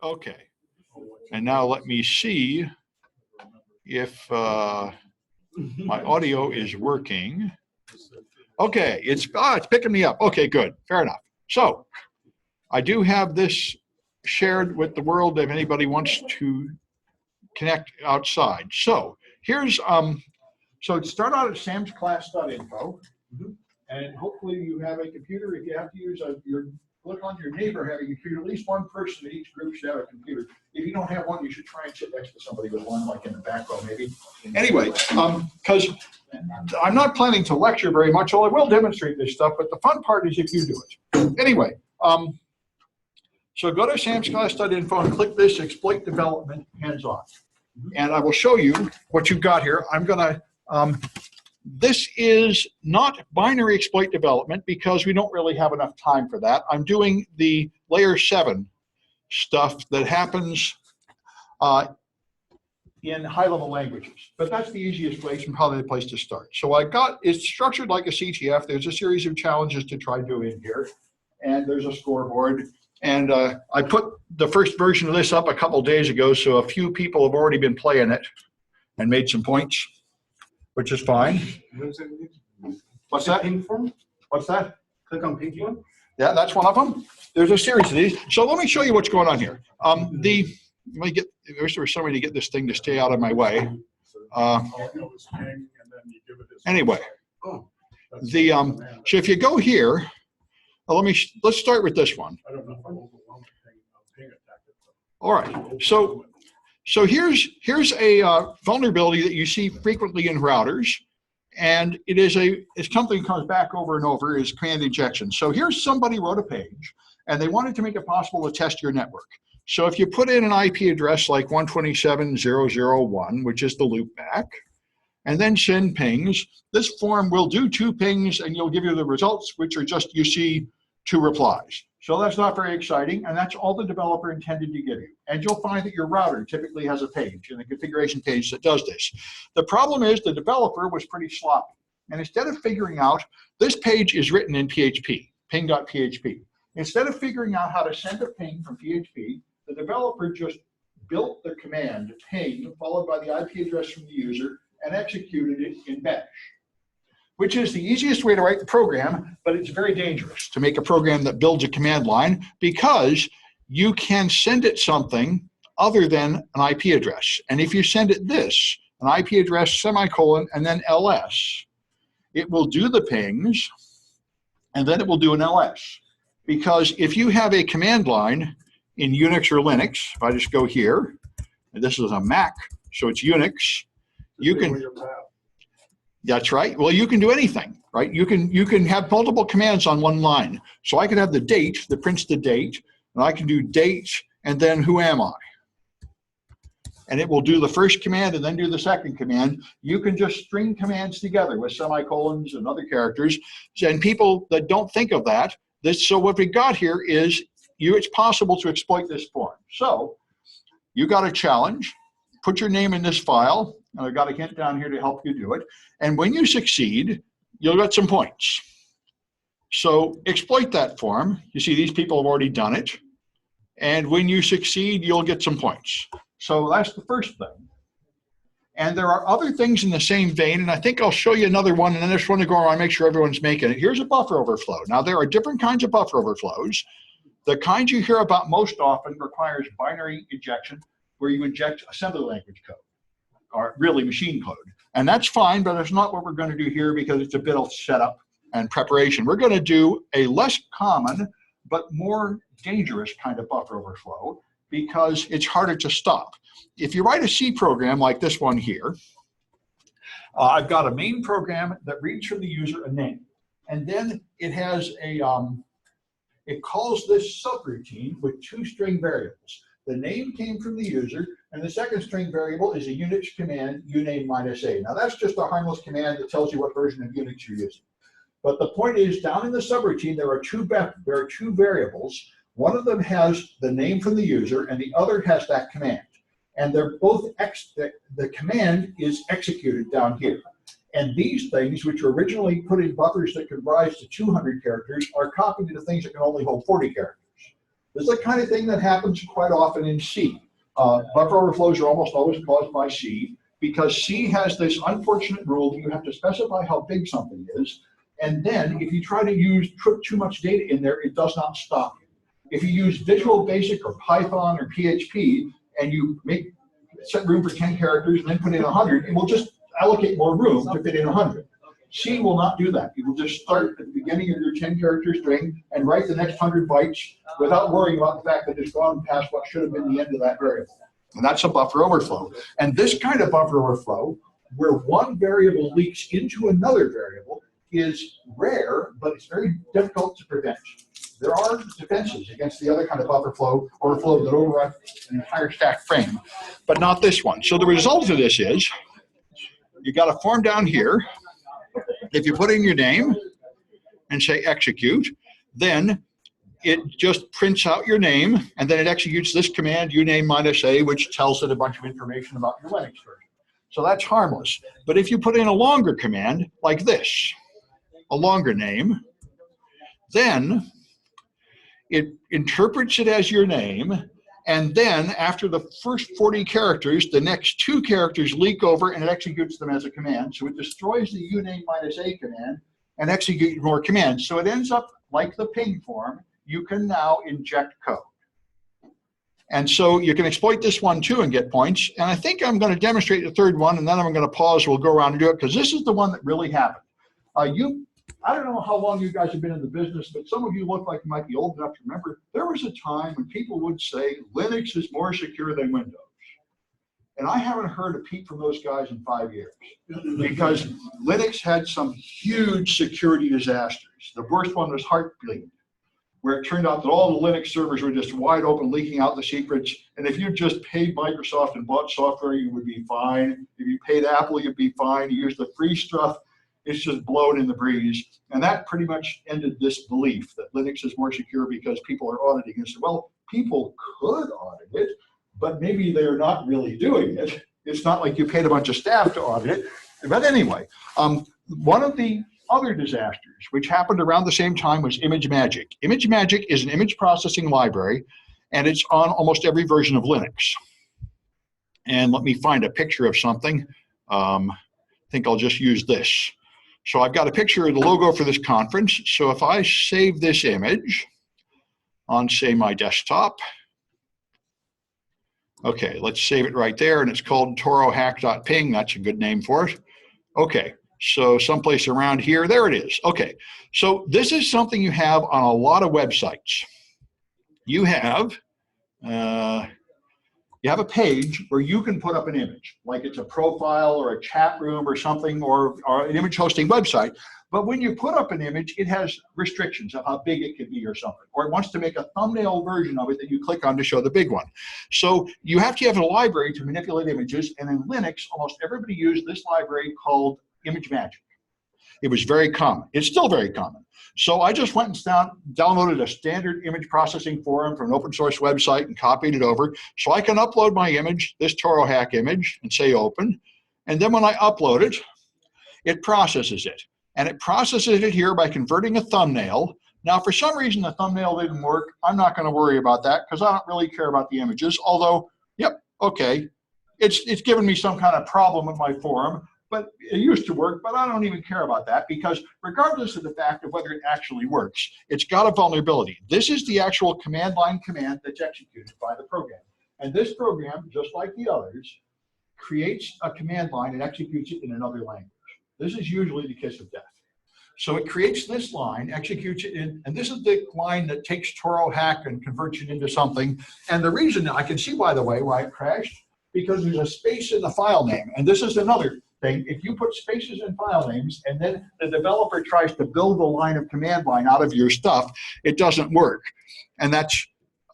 Okay. And now let me see if my audio is working. Okay, it's picking me up. Okay, good. Fair enough. So I do have this shared with the world if anybody wants to connect outside. So here's so start out at samsclass.info, and hopefully you have a computer. If you have to use look on your neighbor having a computer. At least one person in each group should have a computer. If you don't have one, you should try and sit next to somebody with one, like in the back row maybe. Anyway, because I'm not planning to lecture very much, although I will demonstrate this stuff, but the fun part is if you do it. Anyway, so go to samsclass.info and click this exploit development hands-on. And I will show you what you've got here. I'm gonna, this is not binary exploit development because we don't really have enough time for that. I'm doing the layer 7 stuff that happens in high-level languages, but that's the easiest place and probably the place to start. So it's structured like a CTF. There's a series of challenges to try doing here, and there's a scoreboard. And I put the first version of this up a couple days ago, so a few people have already been playing it and made some points, which is fine. What's that? Pink form? What's that? Click on pink one. Yeah, that's one of them. There's a series of these. So let me show you what's going on here. Let me get, I wish there was somebody to get this thing to stay out of my way. Anyway, so if you go here, let's start with this one. All right, so here's a vulnerability that you see frequently in routers, and it's something that comes back over and over is command injection. So here's somebody wrote a page, and they wanted to make it possible to test your network. So if you put in an IP address like 127.0.0.1, which is the loopback, and then send pings, this form will do 2 pings, and you'll give you the results, which are just, you see, 2 replies. So that's not very exciting, and that's all the developer intended to give you. And you'll find that your router typically has a page, and a configuration page that does this. The problem is the developer was pretty sloppy. And instead of figuring out, this page is written in PHP, ping.php. Instead of figuring out how to send a ping from PHP, the developer just built the command ping, followed by the IP address from the user, and executed it in bash, which is the easiest way to write the program, but it's very dangerous to make a program that builds a command line because you can send it something other than an IP address. And if you send it this, an IP address, semicolon, and then ls, it will do the pings, and then it will do an ls. Because if you have a command line in Unix or Linux, if I just go here, and this is a Mac, so it's Unix, you can, that's right. Well, you can do anything, right? You can have multiple commands on one line. So I can have the date that prints the date, and I can do date and then who am I? And it will do the first command and then do the second command. You can just string commands together with semicolons and other characters. And people that don't think of that, so what we got here is it's possible to exploit this form. So you got a challenge, put your name in this file, and I've got a hint down here to help you do it. And when you succeed, you'll get some points. So exploit that form. You see these people have already done it. And when you succeed, you'll get some points. So that's the first thing. And there are other things in the same vein, and I think I'll show you another one, and then I just want to go around and make sure everyone's making it. Here's a buffer overflow. Now, there are different kinds of buffer overflows. The kind you hear about most often requires binary injection, where you inject assembly language code, or really machine code. And that's fine, but that's not what we're going to do here because it's a bit of setup and preparation. We're going to do a less common, but more dangerous kind of buffer overflow because it's harder to stop. If you write a C program like this one here, I've got a main program that reads from the user a name. And then it has a, it calls this subroutine with 2 string variables. The name came from the user, and the second string variable is a Unix command, uname -a. Now that's just a harmless command that tells you what version of Unix you're using. But the point is, down in the subroutine, there are two variables. One of them has the name from the user, and the other has that command. And they're both, the command is executed down here. And these things, which were originally put in buffers that could rise to 200 characters, are copied into things that can only hold 40 characters. This is the kind of thing that happens quite often in C. Buffer overflows are almost always caused by C, because C has this unfortunate rule that you have to specify how big something is, and then if you try to put too much data in there, it does not stop you. If you use Visual Basic or Python or PHP, and you set room for 10 characters and then put in 100, it will just allocate more room to fit in 100. C will not do that. It will just start at the beginning of your 10 character string and write the next 100 bytes without worrying about the fact that it's gone past what should have been the end of that variable. And that's a buffer overflow. And this kind of buffer overflow, where one variable leaks into another variable, is rare, but it's very difficult to prevent. There are defenses against the other kind of buffer overflow that override an entire stack frame, but not this one. So the result of this is, you got a form down here. If you put in your name and say execute, then it just prints out your name, and then it executes this command, uname -a, which tells it a bunch of information about your Linux version. So that's harmless. But if you put in a longer command, like this, a longer name, then it interprets it as your name, and then after the first 40 characters, the next 2 characters leak over and it executes them as a command. So it destroys the uname -a command and executes more commands. So it ends up like the ping form. You can now inject code. And so you can exploit this one too and get points. And I think I'm going to demonstrate the third one, and then I'm going to pause. We'll go around and do it, because this is the one that really happened. I don't know how long you guys have been in the business, but some of you look like you might be old enough to remember there was a time when people would say Linux is more secure than Windows. And I haven't heard a peep from those guys in 5 years, because Linux had some huge security disasters. The worst one was Heartbleed, where it turned out that all the Linux servers were just wide open, leaking out the secrets. And if you just paid Microsoft and bought software, you would be fine. If you paid Apple, you'd be fine. You use the free stuff, it's just blown in the breeze. And that pretty much ended this belief that Linux is more secure because people are auditing it. So, well, people could audit it, but maybe they're not really doing it. It's not like you paid a bunch of staff to audit it. But anyway, one of the other disasters, which happened around the same time, was ImageMagick. ImageMagick is an image processing library, and it's on almost every version of Linux. And let me find a picture of something. I think I'll just use this. So I've got a picture of the logo for this conference. So if I save this image on, say, my desktop, okay, let's save it right there, and it's called TORO.Hack.ping. That's a good name for it. Okay, so someplace around here, there it is. Okay, so this is something you have on a lot of websites. You have a page where you can put up an image, like it's a profile or a chat room or something, or an image hosting website. But when you put up an image, it has restrictions of how big it can be or something, or it wants to make a thumbnail version of it that you click on to show the big one. So you have to have a library to manipulate images, and in Linux, almost everybody used this library called ImageMagick. It was very common. It's still very common. So I just went and downloaded a standard image processing forum from an open source website and copied it over. So I can upload my image, this TORO.Hack image, and say open. And then when I upload it, it processes it. And it processes it here by converting a thumbnail. Now, for some reason, the thumbnail didn't work. I'm not going to worry about that because I don't really care about the images. Although, yep, okay, it's given me some kind of problem with my forum. But it used to work, but I don't even care about that, because regardless of the fact of whether it actually works, it's got a vulnerability. This is the actual command line command that's executed by the program. And this program, just like the others, creates a command line and executes it in another language. This is usually the kiss of death. So it creates this line, executes it in, and this is the line that takes TORO.Hack and converts it into something. And the reason, I can see, by the way, why it crashed, because there's a space in the file name. And this is another thing. If you put spaces in file names and then the developer tries to build a line of command line out of your stuff, it doesn't work. And that's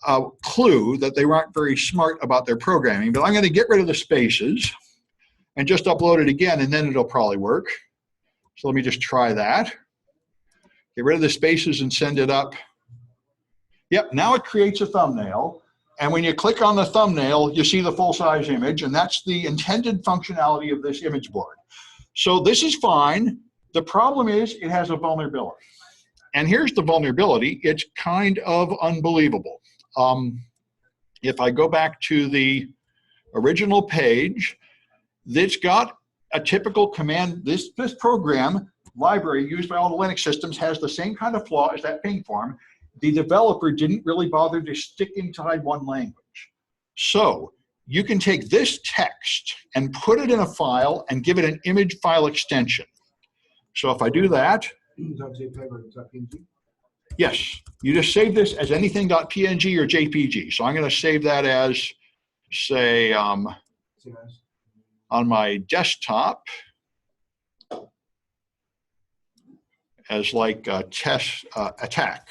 a clue that they weren't very smart about their programming. But I'm going to get rid of the spaces and just upload it again, and then it'll probably work. So let me just try that. Get rid of the spaces and send it up. Yep, now it creates a thumbnail. And when you click on the thumbnail, you see the full-size image, and that's the intended functionality of this image board. So this is fine. The problem is it has a vulnerability. And here's the vulnerability. It's kind of unbelievable. if I go back to the original page, it's got a typical command. This program library used by all the Linux systems has the same kind of flaw as that ping form. The developer didn't really bother to stick inside one language. So you can take this text and put it in a file and give it an image file extension. So if I do that, yes, you just save this as anything.png or JPG. So I'm going to save that as, say, on my desktop as like test attack.png.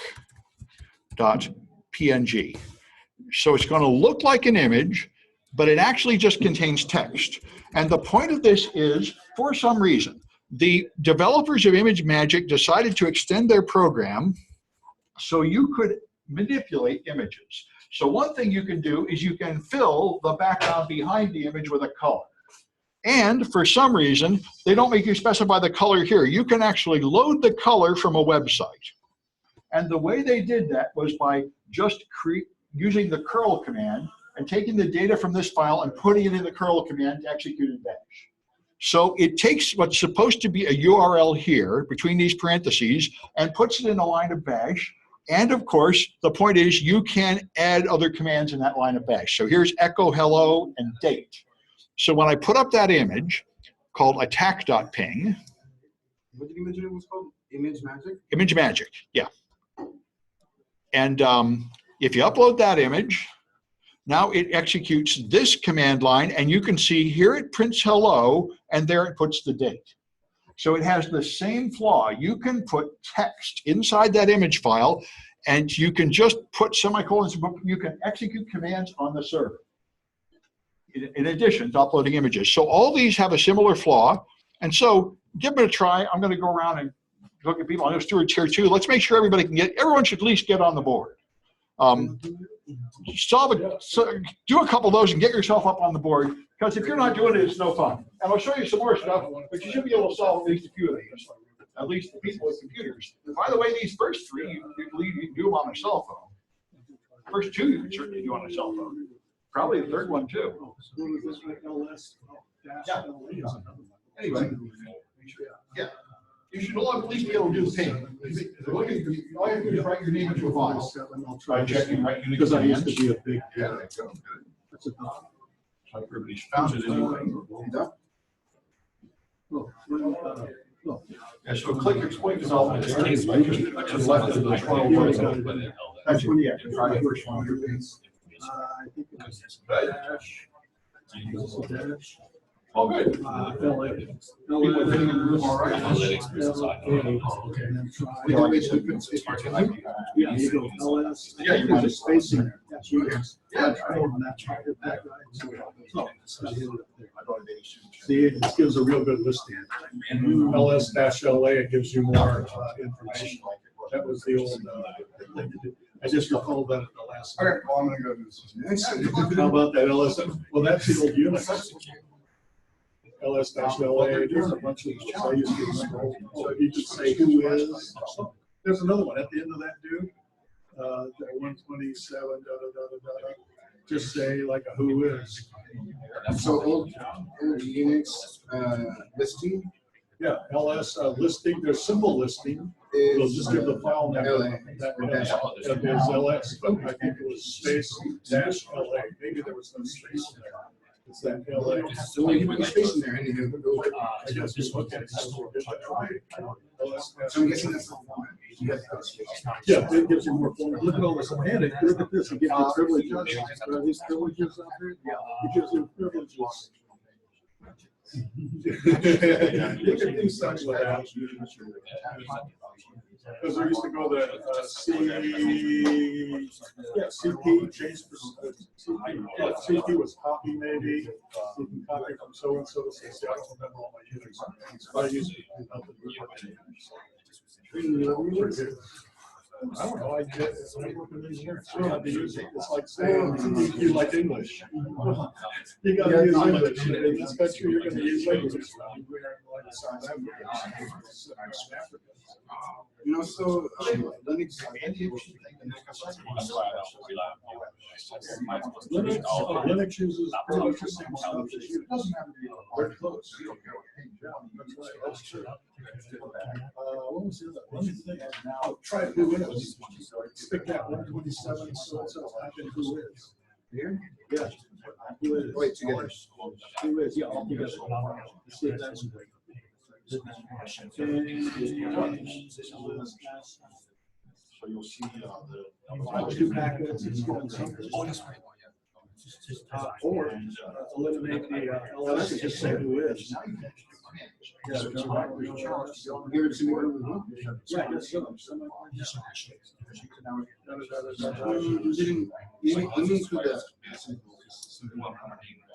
So it's going to look like an image, but it actually just contains text. And the point of this is, for some reason, the developers of ImageMagick decided to extend their program so you could manipulate images. So one thing you can do is you can fill the background behind the image with a color. And for some reason, they don't make you specify the color here. You can actually load the color from a website. And the way they did that was by just using the curl command and taking the data from this file and putting it in the curl command to execute in bash. So it takes what's supposed to be a URL here between these parentheses and puts it in a line of bash. And of course, the point is you can add other commands in that line of bash. So here's echo hello and date. So when I put up that image called attack.ping. What did you mention it was called? ImageMagick? ImageMagick, yeah. And if you upload that image, now it executes this command line, and you can see here it prints hello, and there it puts the date. So it has the same flaw. You can put text inside that image file, and you can just put semicolons. You can execute commands on the server in addition to uploading images. So all these have a similar flaw. And so give it a try. I'm going to go around and look at people. I know Stuart's here too. Let's make sure everybody can get, everyone should at least get on the board. Do a couple of those and get yourself up on the board, because if you're not doing it, it's no fun. And I'll show you some more stuff, but you should be able to solve at least a few of these, at least the people with computers. By the way, these first three, you can do them on a cell phone. The first two, you can certainly do on a cell phone. Probably the third one too. Yeah. Anyway, yeah. You should all at least be able to do the ping. All you have to do is write your name into a file. By checking right unit because I used to be a big. Yeah, that's a everybody's found it anyway. Yeah, so click exploit development. To the left of the control. That's when you try the first one. I think it was dash. Oh, good. People are sitting in the room all right. Okay. Yeah, you go LS. Yeah, you got a space in there. Yeah. See, it gives a real good list in. LS-LA, it gives you more information. That was the old thing to do. I just recalled that at the last. All right, well, I'm going to go do this. How about that LS? Well, that's the old Unix. LS-LA, there's a bunch of I used to scroll. So you just say who is. There's another one at the end of that dude. That 127, just say like a who is. So old Unix listing? Yeah, LS listing, there's symbol listing. It'll just give the file name. That is LS, but I think it was space dash LA. Maybe there was no space in there. It's that LA. So when you put space in there, and you go. I just look at it. So I'm guessing that's the one. Yeah, it gives you more form. Look at all this. And it, look at this. It gives you privileges. Are these privileges out there? Yeah. It gives you privileges. You can do something with that. Because there used to go the CP, change CP was copy maybe. You can copy from so and so. I don't remember all my Unix. But I used to help it with I don't know. I get it. It's like saying you like English. You got to use English. In this country, you're going to use English. You know, so Linux Linux uses pretty much the same stuff as you. Very close. That's right, that's true. What was the other? Let me think. Oh, try who is. Stick that 127 so it says type in who is. Here? Yeah. Who is? Wait, together. Who is? Yeah, all together. Let's see if that's. So you'll see Two packets. It's given something. Or eliminate the LS and just say who is. Give it to me. Yeah, yes, so. You didn't, you didn't include the.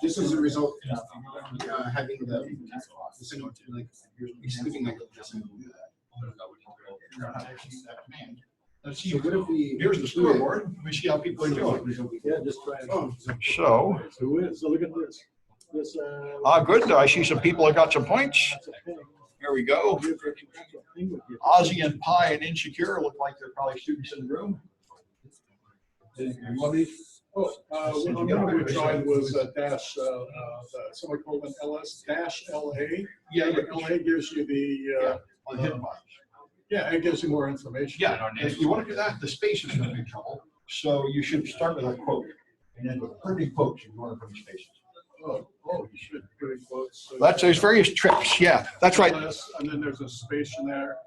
This is a result of having the single, like, you're excluding like the single. Let's see. So what if we? Here's the scoreboard. Let me see how people are doing. Yeah, just try it. So, Who is? So look at this. This. good. I see some people have got some points. Here we go. Ozzy and Pi and Insecure look like they're probably students in the room. Oh, one we tried was dash, semicolon LS dash LA. Yeah, LA gives you the, hidden box. yeah, it gives you more information. Yeah, if you want to do that, the space is going to be in trouble. So you should start with a quote, and then with pretty quotes, you want to put spaces. Oh, you should put in quotes. So There's various tricks. Yeah, that's right. LS, and then there's a space in there.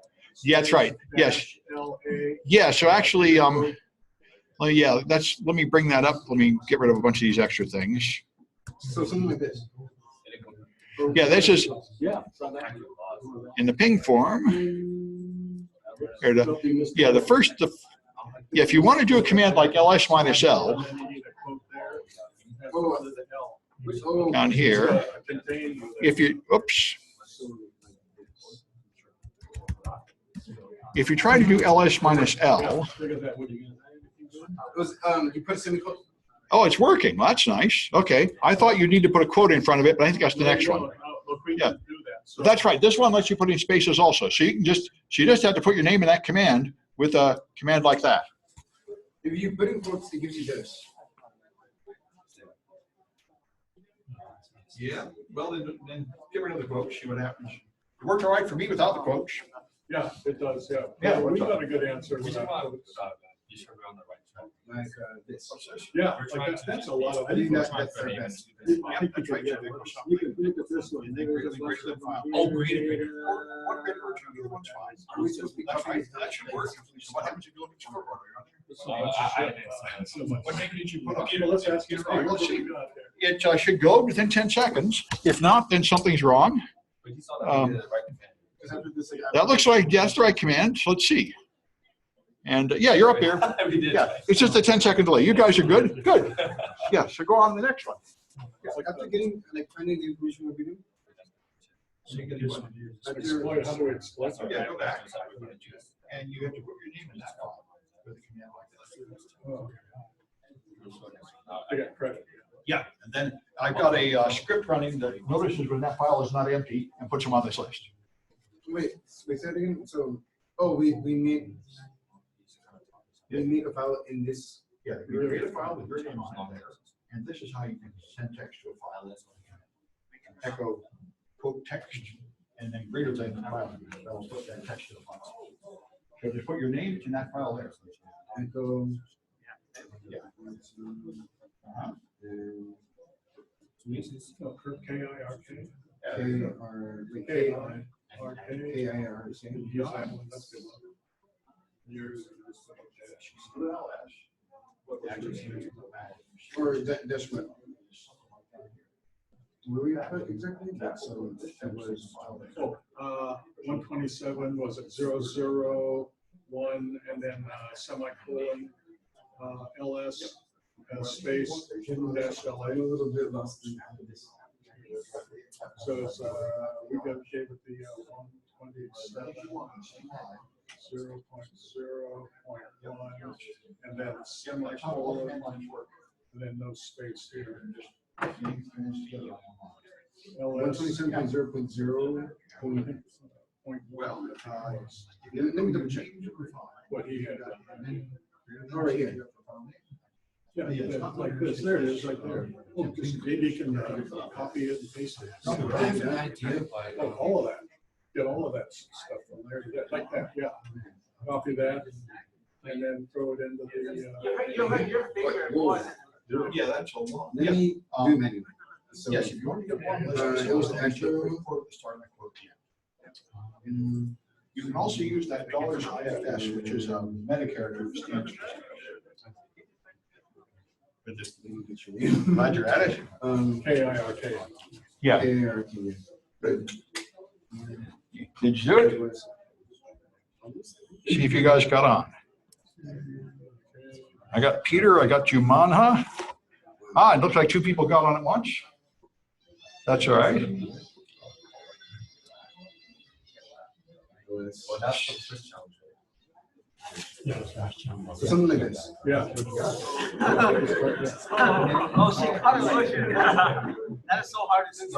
Yeah, that's right. Yes. Dash LA. Yeah. So actually, well, yeah. Let me bring that up. Let me get rid of a bunch of these extra things. So something like this. Yeah, this is Yeah. in the ping form. Here, yeah, yeah, if you want to do a command like ls minus l down here, if you, oops, if you try to do ls minus l, You put a semicolon. oh, it's working. Well, that's nice. Okay, I thought you'd need to put a quote in front of it, but I think that's the next one. Yeah. That's right. This one lets you put in spaces also. So you just have to put your name in that command with a command like that. If you put in quotes, it gives you this. Yeah. Well, then get rid of the quotes. See what happens. It worked all right for me without the quotes. Yeah, it does. Yeah. Yeah, We got a good answer. Like this. Yeah, like that's a lot of. I think that's our best. I think you can look at this one. Oh, great. What great version of the other one's fine. Are we supposed to be That's right. copying? That should work. So what happens if you look at your board? What name did you put on? Okay, well, let's ask you. All right, let's see. What we got there? It should go within 10 seconds. If not, then something's wrong. That looks like that's the right command. So let's see. And yeah, you're up here. Yeah, it's just a 10-second delay. You guys are good. Good. Yeah, so go on to the next one. Yeah, like after getting, like finding the information what we do. So you get Exploit, how do we exploit? Yeah, go back. And you have to put your name in that file with a command like Oh. I got credit. yeah, and then I've got a script running that notices when that file is not empty and puts them on this list. Wait, say that again. So, oh, we made a file in this. Yeah, you create a file with your name on it there, and this is how you can send text to a file. Echo quote text, and then greater than the file. That'll put that text to the file. So just put your name in that file there. Echo. Yeah. K-I-R-K. Or that's what. Where we at exactly? So it was. 127 was at 001 and then semicolon ls space dash LA. I'm a little bit lost. So it's, we got okay with the 127 0.0.1 and then semicolon and then no space here. LS 127.0.0. Well, Let me double check. what he had done. Oh, right here. Yeah, yeah, like this, there it is, right there. Just maybe you can copy it and paste it. No, I have an idea, but Oh, all of that, get all of that stuff from there, yeah, like that, yeah. Copy that, and then throw it into the. Your favorite one. Yeah, that's a lot. let me do it manually. So, Yes, if you want to get one, it was actually. You can also use that dollars IFS, which is a metacharacter stands. Glad you're at it. KIRK. Yeah. KIRK. Did you do it? See if you guys got on. I got Peter, I got you, Manha. Ah, it looks like two people got on at once. That's all right. Well, that's the first challenge. So something like this. Yeah. Oh, see, that is so hard to do.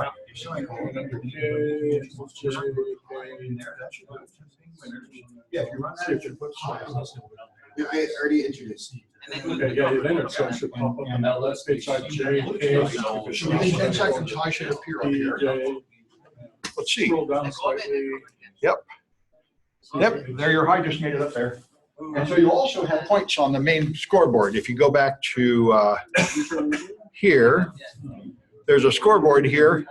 Yeah, if you run that, it should put Yeah, I already introduced. Okay, yeah, then it should pop up on that list, inside J, K. Inside from Ty should appear up here. DJ. Let's see. Scroll down slightly. Yep. Yep, there your high just made it up there. And so you also have points on the main scoreboard. If you go back to here, there's a scoreboard here.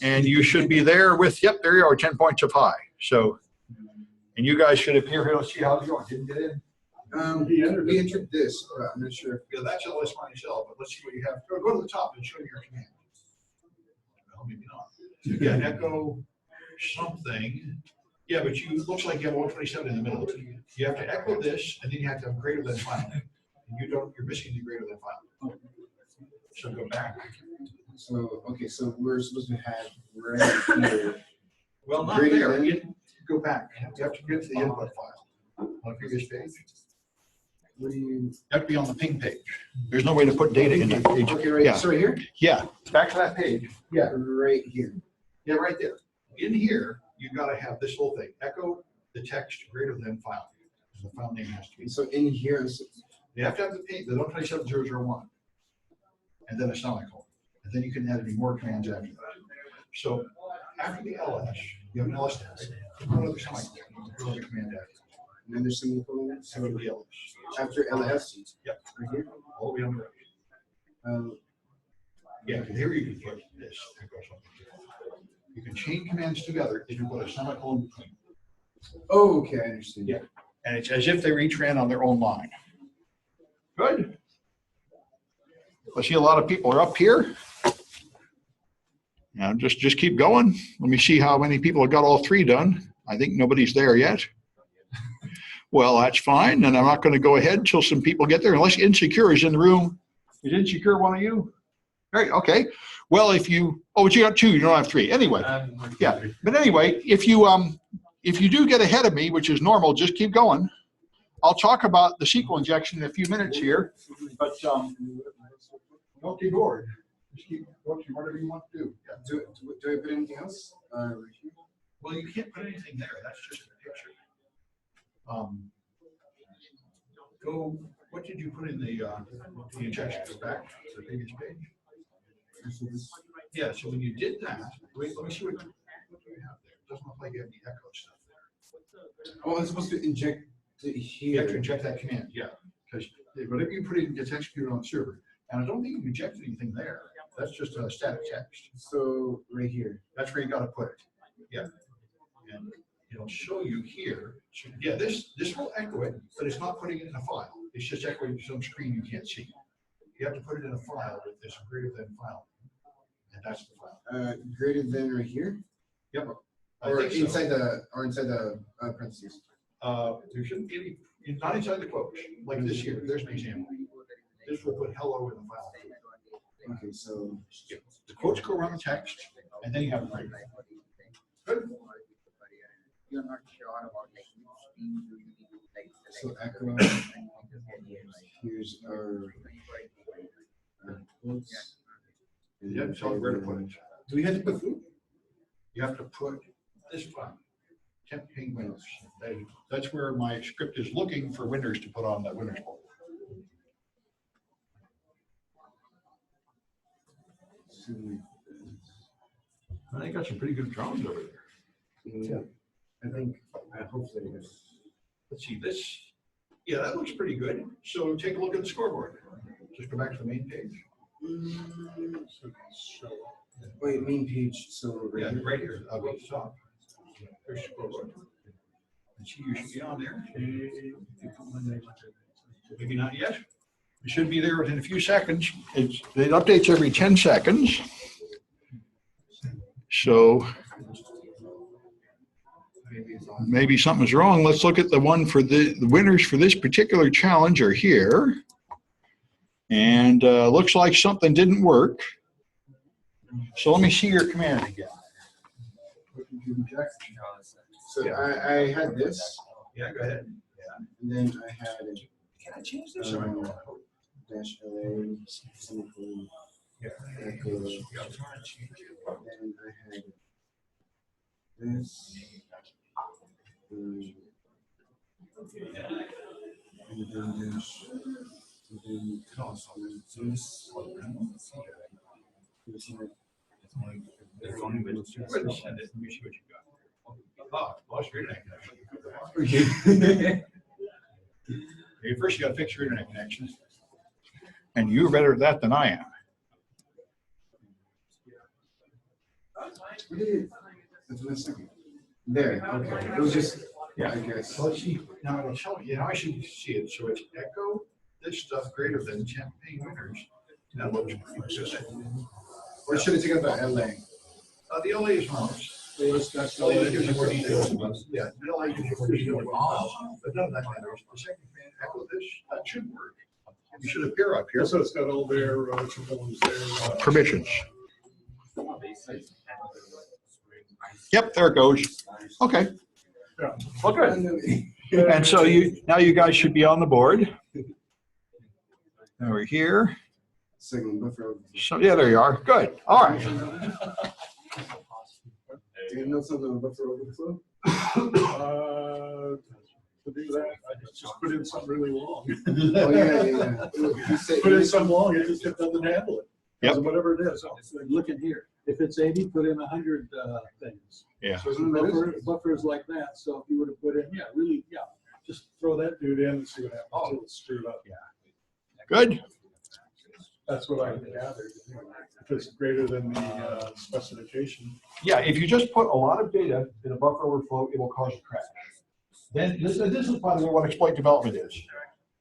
And you should be there with, yep, there you are, 10 points of high. So, and you guys should appear here. Let's see how it's going. Didn't get in? He entered We it. entered this, but I'm not sure. Yeah, that's a list myself, but let's see what you have. Go to the top and show me your command. Well, maybe not. Yeah, echo something. Yeah, but you, looks like you have 127 in the middle. You have to echo this, and then you have to have greater than final. And you're missing the greater than final. So go back. So, okay, so we're supposed to have right here. Well, not Greater there. than? You go back. You have to get to the input file on the previous page. What do you? You have to be on the ping page. There's no way to put data in that page. Okay, right. Yeah. So right here? Yeah, back to that page. Yeah, Right here. yeah, right there. In here, you got to have this whole thing. Echo the text greater than file. The file name has to be. So in here, You have to have the 127.0.0.1, and then a semicolon. And then you can add any more commands after that. So after the ls, you have an ls tag. Put another semicolon. Put another command after. another semicolon. So the ls. After ls. Yep. Right here. All the way on the right. Yeah, because here you can put this. You can chain commands together if you put a semicolon between. Oh, okay, I understand. Yeah. And it's as if they each ran on their own line. Good. I see a lot of people are up here. Now just keep going. Let me see how many people have got all three done. I think nobody's there yet. Well, that's fine. And I'm not going to go ahead until some people get there, unless Insecure is in the room. Is Insecure one of you? Right, okay. Well, if you, oh, but you got two, you don't have three. Anyway, yeah. But anyway, if you do get ahead of me, which is normal, just keep going. I'll talk about the SQL injection in a few minutes here, but don't be bored. Just keep going to whatever you want to do. Yeah. Do I put anything else? Right here? Well, you can't put anything there. That's just a picture. Go. What did you put in the injection? Go back to the previous page. Yeah. So when you did that, wait. Let me see what do you have there. It doesn't look like you have any echo stuff there. Oh, I'm supposed to inject it here. You have to inject that command. Yeah. Because whatever you put in gets executed on the server, and I don't think you can inject anything there. That's just a static text. So right here. That's where you got to put it. Yeah. And it'll show you here. So, yeah, this will echo it, but it's not putting it in a file. It's just echoing some screen you can't see. You have to put it in a file with this greater than file. And that's the file. Greater than right here? Yep. Or inside the parentheses. There shouldn't be any, not inside the quotes, like this here. There's an example. This will put hello in the file. Okay, so yeah. The quotes go around the text, and then you have the right. Good. So echo. Here's our quotes. Yeah, tell you where to put it. Do we have to put food? You have to put this file. temp ping winners. That's where my script is looking for winners to put on that winners poll. I think got some pretty good drones over there. Yeah, I think, hopefully it's. Let's see this. Yeah, that looks pretty good. So take a look at the scoreboard. Just go back to the main page. Wait, main page, so. Yeah, right here. I'll go to the top. There's the scoreboard. And see, you should be on there. Maybe not yet. It should be there within a few seconds. It updates every 10 seconds. So maybe something's wrong. Let's look at the one for the winners for this particular challenge are here. And looks like something didn't work. So let me see your command again. So I had this. Yeah, go ahead. And then I had. Can I change this? Dash LA, semicolon, echo. Then I had this. And then dash. And then this. Lost your internet connection. First, you got to fix your internet connection. And you're better at that than I am. That's what I was thinking. There, okay. It was just, Yeah, I guess. So let's see. Now it'll tell you. Now I should see it. So it's echo this stuff greater than 10 ping winners. That looks pretty consistent. Or should have taken about LA. The LA is most. LA gives you more details. Yeah, LA gives you more details. But none of that matters. The second command, echo this. That should work. You should appear up here. So it's got all their Permissions. Yep, there it goes. Okay. Yeah. Well, good. And so you guys should be on the board. Over here. Segment buffer. So yeah, there you are. Good. All right. Do you know something about buffer overflow? To do that, I just put in something really long. Oh yeah. Put in something long, it just doesn't handle it. Yep. So whatever it is, look in here. If it's 80, put in 100 things. Yeah. So buffer is like that. So if you were to put in, just throw that dude in and see what happens. Until it's screwed up. Yeah. Good. That's what I gathered. If it's greater than the specification. Yeah, if you just put a lot of data in a buffer overflow, it will cause a crash. Then this is by the way what exploit development is.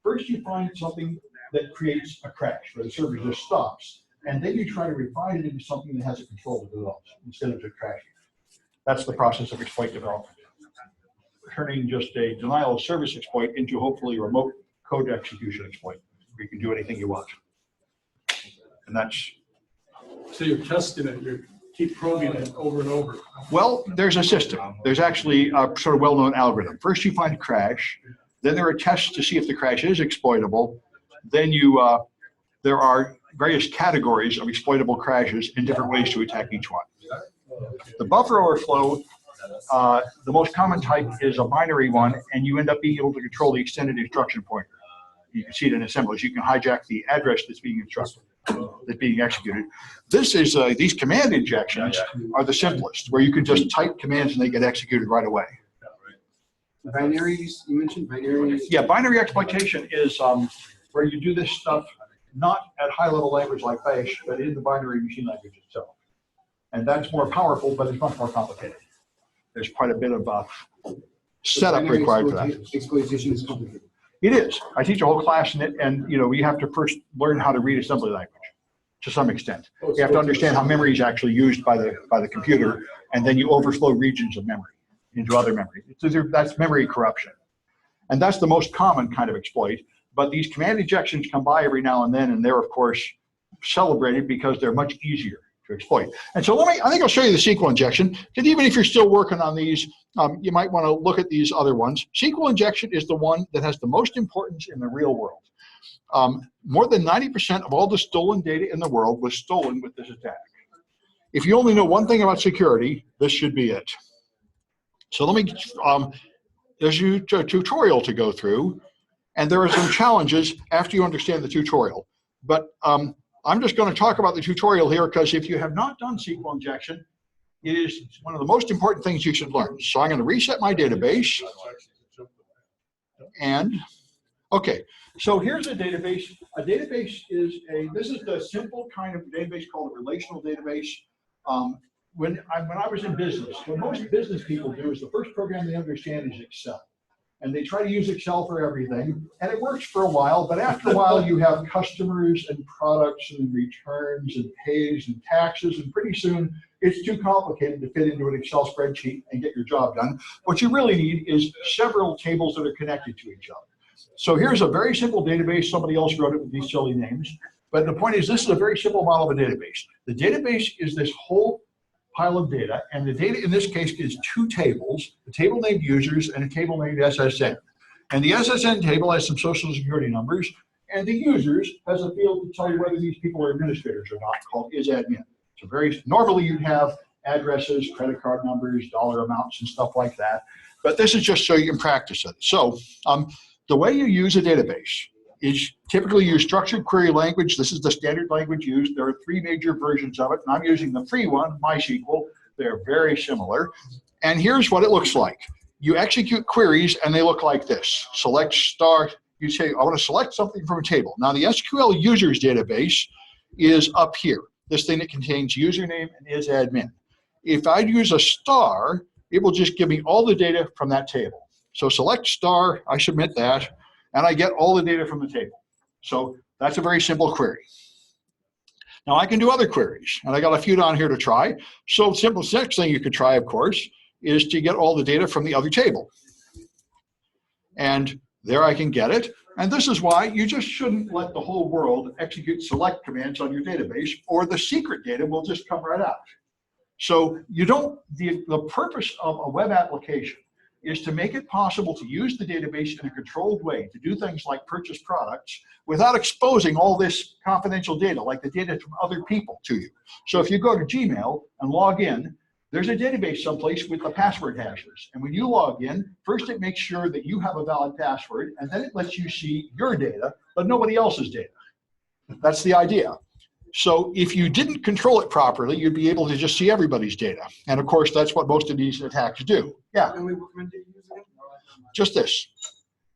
First, you find something that creates a crash where the server just stops, and then you try to refine it into something that has a control of the results instead of just crashing. That's the process of exploit development. Turning just a denial of service exploit into hopefully a remote code execution exploit where you can do anything you want. And that's. So you're testing it, you keep probing it over and over. Well, there's a system. There's actually a sort of well-known algorithm. First you find a crash, then there are tests to see if the crash is exploitable. Then there are various categories of exploitable crashes and different ways to attack each one. The buffer overflow, the most common type is a binary one, and you end up being able to control the extended instruction pointer. You can see it in assemblies. You can hijack the address that's being instructed, that's being executed. This is these command injections are the simplest, where you can just type commands and they get executed right away. Binaries, you mentioned binaries? Yeah, binary exploitation is where you do this stuff not at high-level language like Bash, but in the binary machine language itself. And that's more powerful, but it's much more complicated. There's quite a bit of setup required for that. Exploitation is complicated. It is. I teach a whole class in it, and we have to first learn how to read assembly language to some extent. You have to understand how memory is actually used by the computer, and then you overflow regions of memory into other memory. That's memory corruption. And that's the most common kind of exploit. But these command injections come by every now and then, and they're, of course, celebrated because they're much easier to exploit. And so I think I'll show you the SQL injection, because even if you're still working on these, you might want to look at these other ones. SQL injection is the one that has the most importance in the real world. More than 90% of all the stolen data in the world was stolen with this attack. If you only know one thing about security, this should be it. So let me, there's a tutorial to go through, and there are some challenges after you understand the tutorial. But I'm just going to talk about the tutorial here because if you have not done SQL injection, it is one of the most important things you should learn. So I'm going to reset my database. And, okay, so here's a database. A database is this is the simple kind of database called a relational database. When I was in business, what most business people do is the first program they understand is Excel. And they try to use Excel for everything, and it works for a while, but after a while you have customers and products and returns and pays and taxes, and pretty soon it's too complicated to fit into an Excel spreadsheet and get your job done. What you really need is several tables that are connected to each other. So here's a very simple database. Somebody else wrote it with these silly names, but the point is this is a very simple model of a database. The database is this whole pile of data, and the data in this case is two tables, a table named users and a table named SSN. And the SSN table has some social security numbers, and the users has a field to tell you whether these people are administrators or not called isAdmin. So normally you'd have addresses, credit card numbers, dollar amounts, and stuff like that. But this is just so you can practice it. So the way you use a database is typically use structured query language. This is the standard language used. There are 3 major versions of it, and I'm using the free one, MySQL. They're very similar. And here's what it looks like. You execute queries, and they look like this. Select star. You say, I want to select something from a table. Now, the SQL users database is up here, this thing that contains username and isAdmin. If I use a star, it will just give me all the data from that table. So select star, I submit that, and I get all the data from the table. So that's a very simple query. Now I can do other queries, and I got a few down here to try. So simple next thing you could try, of course, is to get all the data from the other table. And there I can get it. And this is why you just shouldn't let the whole world execute select commands on your database, or the secret data will just come right out. So you don't, the purpose of a web application is to make it possible to use the database in a controlled way to do things like purchase products without exposing all this confidential data, like the data from other people to you. So if you go to Gmail and log in, there's a database someplace with the password hashes. And when you log in, first it makes sure that you have a valid password, and then it lets you see your data, but nobody else's data. That's the idea. So if you didn't control it properly, you'd be able to just see everybody's data. And of course, that's what most of these attacks do. Yeah. Just this.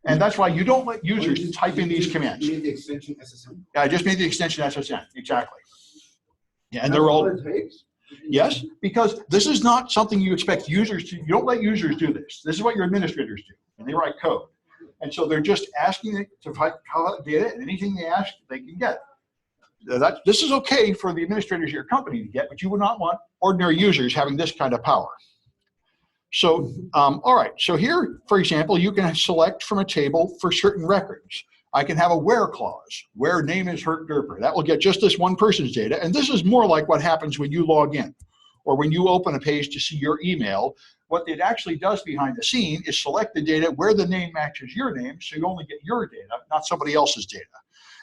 And that's why you don't let users type in these commands. You need the extension SSN? Yeah, I just made the extension SSN, exactly. Yeah, and they're all, yes, because this is not something you expect users to, you don't let users do this. This is what your administrators do, and they write code. And so they're just asking it to find data, and anything they ask, they can get. This is okay for the administrators of your company to get, but you would not want ordinary users having this kind of power. So, all right, so here, for example, you can select from a table for certain records. I can have a where clause, where name is Hurt Derper. That will get just this one person's data, and this is more like what happens when you log in, or when you open a page to see your email. What it actually does behind the scene is select the data where the name matches your name, so you only get your data, not somebody else's data.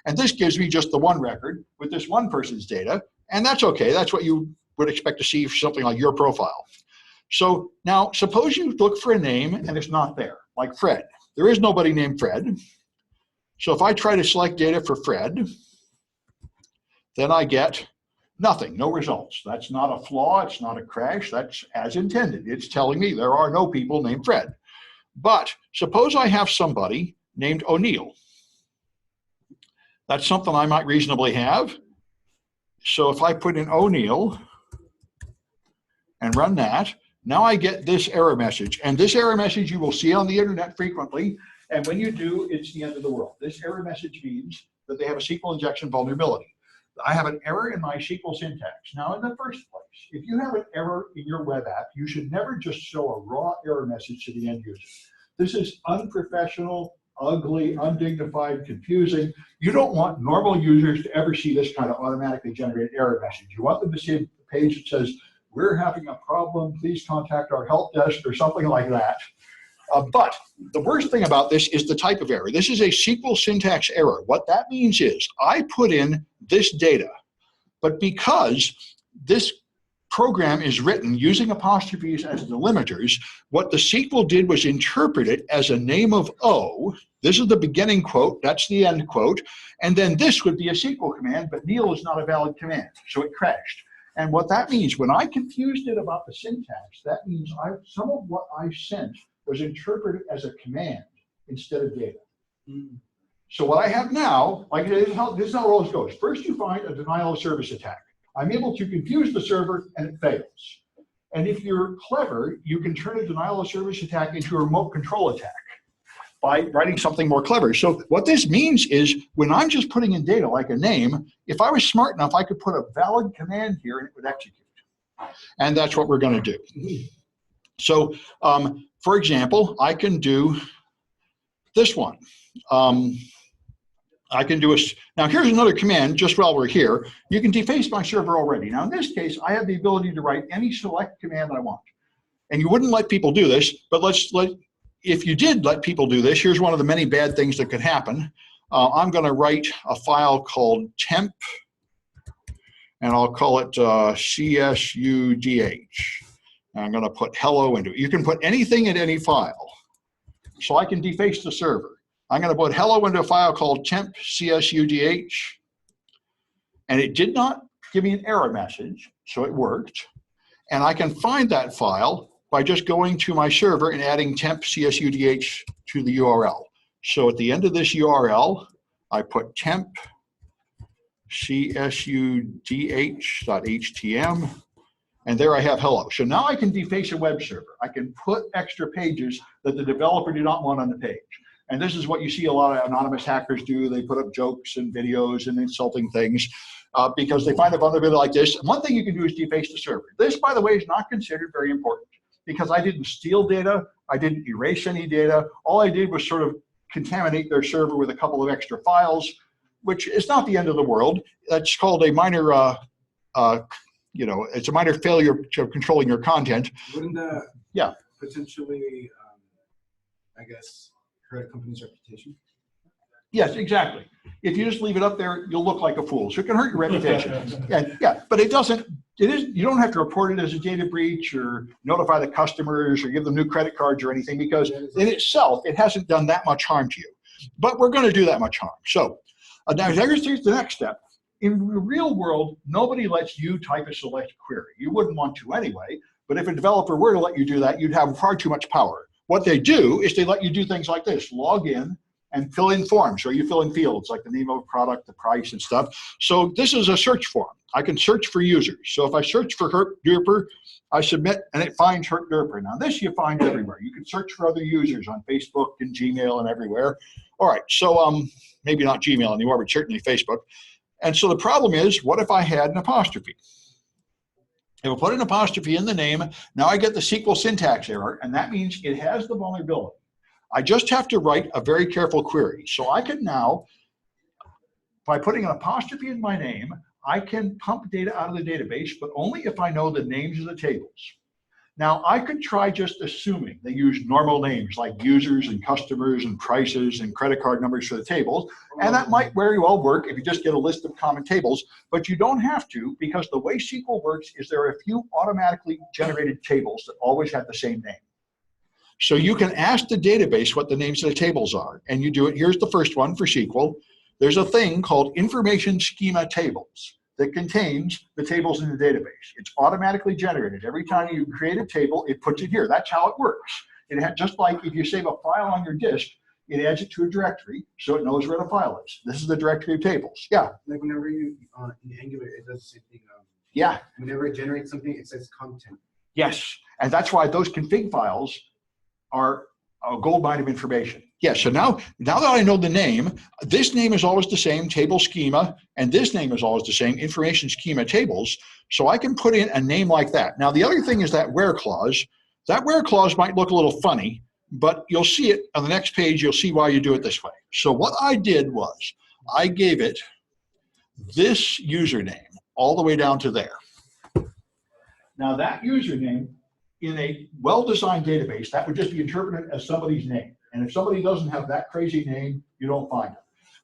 And this gives me just the one record with this one person's data, and that's okay. That's what you would expect to see for something like your profile. So now, suppose you look for a name and it's not there, like Fred. There is nobody named Fred. So if I try to select data for Fred, then I get nothing, no results. That's not a flaw, it's not a crash, that's as intended. It's telling me there are no people named Fred. But suppose I have somebody named O'Neill. That's something I might reasonably have. So if I put in O'Neill and run that, now I get this error message. And this error message you will see on the internet frequently. And when you do, it's the end of the world. This error message means that they have a SQL injection vulnerability. I have an error in my SQL syntax. Now, in the first place, if you have an error in your web app, you should never just show a raw error message to the end user. This is unprofessional, ugly, undignified, confusing. You don't want normal users to ever see this kind of automatically generated error message. You want them to see a page that says, we're having a problem, please contact our help desk, or something like that. But the worst thing about this is the type of error. This is a SQL syntax error. What that means is I put in this data, but because this program is written using apostrophes as delimiters, what the SQL did was interpret it as a name of O. This is the beginning quote, that's the end quote, and then this would be a SQL command, but nil is not a valid command, so it crashed. And what that means, when I confused it about the syntax, that means some of what I sent was interpreted as a command instead of data. So what I have now, like this is how it always goes. First you find a denial of service attack. I'm able to confuse the server and it fails. And if you're clever, you can turn a denial of service attack into a remote control attack by writing something more clever. So what this means is when I'm just putting in data like a name, if I was smart enough, I could put a valid command here and it would execute. And that's what we're going to do. So for example, I can do this one. I can do now here's another command just while we're here. You can deface my server already. Now in this case, I have the ability to write any select command I want. And you wouldn't let people do this, but if you did let people do this, here's one of the many bad things that could happen. I'm going to write a file called temp, and I'll call it CSUDH. And I'm going to put hello into it. You can put anything in any file. So I can deface the server. I'm going to put hello into a file called temp CSUDH. And it did not give me an error message, so it worked. And I can find that file by just going to my server and adding temp CSUDH to the URL. So at the end of this URL, I put temp CSUDH.htm, and there I have hello. So now I can deface a web server. I can put extra pages that the developer did not want on the page. And this is what you see a lot of anonymous hackers do. They put up jokes and videos and insulting things because they find a vulnerability like this. And one thing you can do is deface the server. This, by the way, is not considered very important because I didn't steal data. I didn't erase any data. All I did was sort of contaminate their server with a couple of extra files, which is not the end of the world. That's called a minor, it's a minor failure of controlling your content. Wouldn't that yeah. potentially, I guess, hurt a company's reputation? Yes, exactly. If you just leave it up there, you'll look like a fool. So it can hurt your reputation. Yeah, but it doesn't. You don't have to report it as a data breach or notify the customers or give them new credit cards or anything because in itself, it hasn't done that much harm to you. But we're going to do that much harm. So now here's the next step. In the real world, nobody lets you type a select query. You wouldn't want to anyway. But if a developer were to let you do that, you'd have far too much power. What they do is they let you do things like this: log in and fill in forms, or you fill in fields like the name of a product, the price, and stuff. So this is a search form. I can search for users. So if I search for Herp Derper, I submit and it finds Herp Derper. Now this you find everywhere. You can search for other users on Facebook and Gmail and everywhere. All right, so maybe not Gmail anymore, but certainly Facebook. And so the problem is, what if I had an apostrophe? If I put an apostrophe in the name, now I get the SQL syntax error, and that means it has the vulnerability. I just have to write a very careful query. So I can now, by putting an apostrophe in my name, I can pump data out of the database, but only if I know the names of the tables. Now, I could try just assuming they use normal names like users and customers and prices and credit card numbers for the tables, and that might very well work if you just get a list of common tables, but you don't have to because the way SQL works is there are a few automatically generated tables that always have the same name. So you can ask the database what the names of the tables are, and you do it. Here's the first one for SQL. There's a thing called information schema tables that contains the tables in the database. It's automatically generated. Every time you create a table, it puts it here. That's how it works. It had, just like if you save a file on your disk, it adds it to a directory, so it knows where the file is. This is the directory of tables. Yeah. Like whenever you, in Angular, it does the same thing. Yeah. Whenever it generates something, it says content. Yes, and that's why those config files are a gold mine of information. Yeah, so now that I know the name, this name is always the same, table schema, and this name is always the same, information schema tables, so I can put in a name like that. Now, the other thing is that where clause. That where clause might look a little funny, but you'll see it on the next page, you'll see why you do it this way. So what I did was, I gave it this username all the way down to there. Now that username, in a well-designed database, that would just be interpreted as somebody's name. And if somebody doesn't have that crazy name, you don't find them.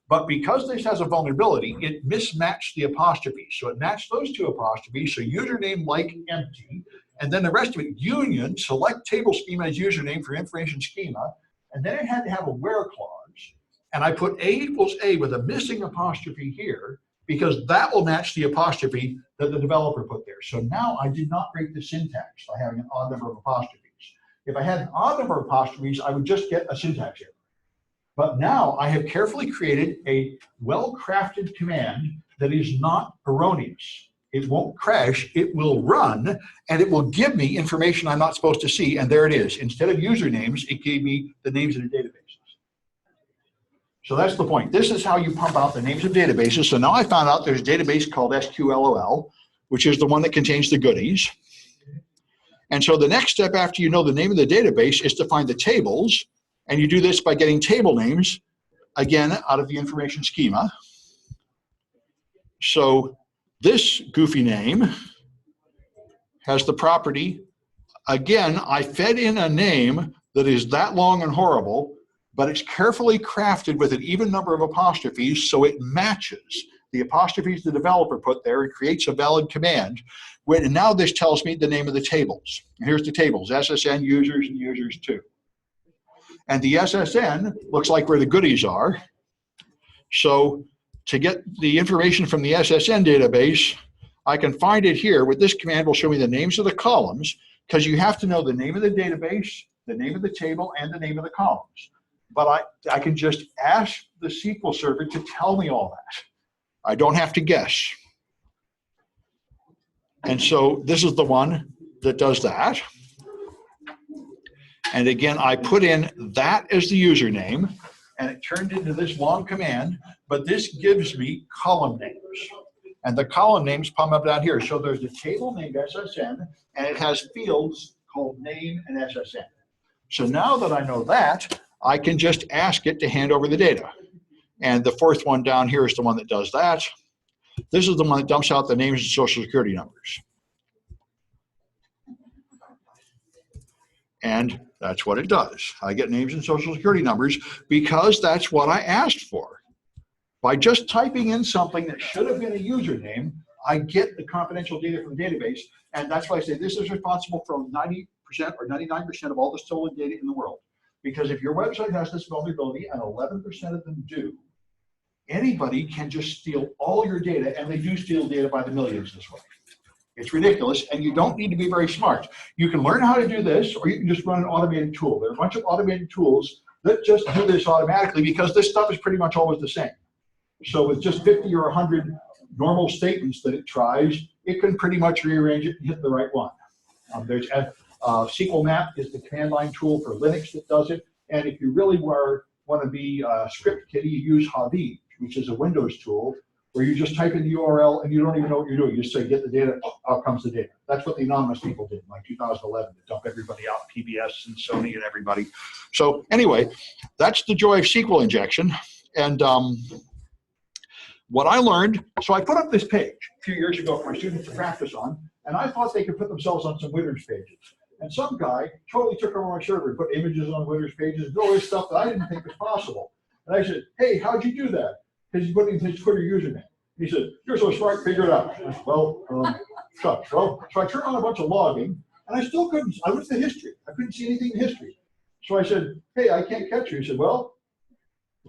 But because this has a vulnerability, it mismatched the apostrophes. So it matched those two apostrophes, so username like empty, and then the rest of it, union, select table schema as username for information schema, and then it had to have a where clause. And I put A equals A with a missing apostrophe here, because that will match the apostrophe that the developer put there. So now I did not break the syntax by having an odd number of apostrophes. If I had an odd number of apostrophes, I would just get a syntax error. But now I have carefully created a well-crafted command that is not erroneous. It won't crash, it will run, and it will give me information I'm not supposed to see, and there it is. Instead of usernames, it gave me the names of the databases. So that's the point. This is how you pump out the names of databases. So now I found out there's a database called SQLOL, which is the one that contains the goodies. And so the next step after you know the name of the database is to find the tables. And you do this by getting table names, again, out of the information schema. So this goofy name has the property, again, I fed in a name that is that long and horrible, but it's carefully crafted with an even number of apostrophes so it matches the apostrophes the developer put there and creates a valid command. And now this tells me the name of the tables. And here's the tables, SSN, users, and users too. And the SSN looks like where the goodies are. So to get the information from the SSN database, I can find it here. With this command will show me the names of the columns, because you have to know the name of the database, the name of the table, and the name of the columns. But I can just ask the SQL server to tell me all that. I don't have to guess. And so this is the one that does that. And again, I put in that as the username, and it turned into this long command, but this gives me column names. And the column names pop up down here. So there's a table named SSN, and it has fields called name and SSN. So now that I know that, I can just ask it to hand over the data. And the fourth one down here is the one that does that. This is the one that dumps out the names and social security numbers. And that's what it does. I get names and social security numbers because that's what I asked for. By just typing in something that should have been a username, I get the confidential data from the database. And that's why I say this is responsible for 90% or 99% of all the stolen data in the world. Because if your website has this vulnerability, and 11% of them do, anybody can just steal all your data, and they do steal data by the millions this way. It's ridiculous, and you don't need to be very smart. You can learn how to do this, or you can just run an automated tool. There are a bunch of automated tools that just do this automatically, because this stuff is pretty much always the same. So with just 50 or 100 normal statements that it tries, it can pretty much rearrange it and hit the right one. There's SQL Map is the command line tool for Linux that does it. And if you really want to be a script kiddie, you use Habib, which is a Windows tool, where you just type in the URL and you don't even know what you're doing. You just say, get the data, out comes the data. That's what the anonymous people did in like 2011 to dump everybody out, PBS and Sony and everybody. So anyway, that's the joy of SQL injection. And what I learned, so I put up this page a few years ago for my students to practice on, and I thought they could put themselves on some winners pages. And some guy totally took over my server and put images on winners pages and all this stuff that I didn't think was possible. And I said, hey, how'd you do that? Because he put in his Twitter username. He said, you're so smart, figure it out. I said, well, shucks. Well, so I turned on a bunch of logging, and I still couldn't, I looked at the history. I couldn't see anything in history. So I said, hey, I can't catch you. He said, well,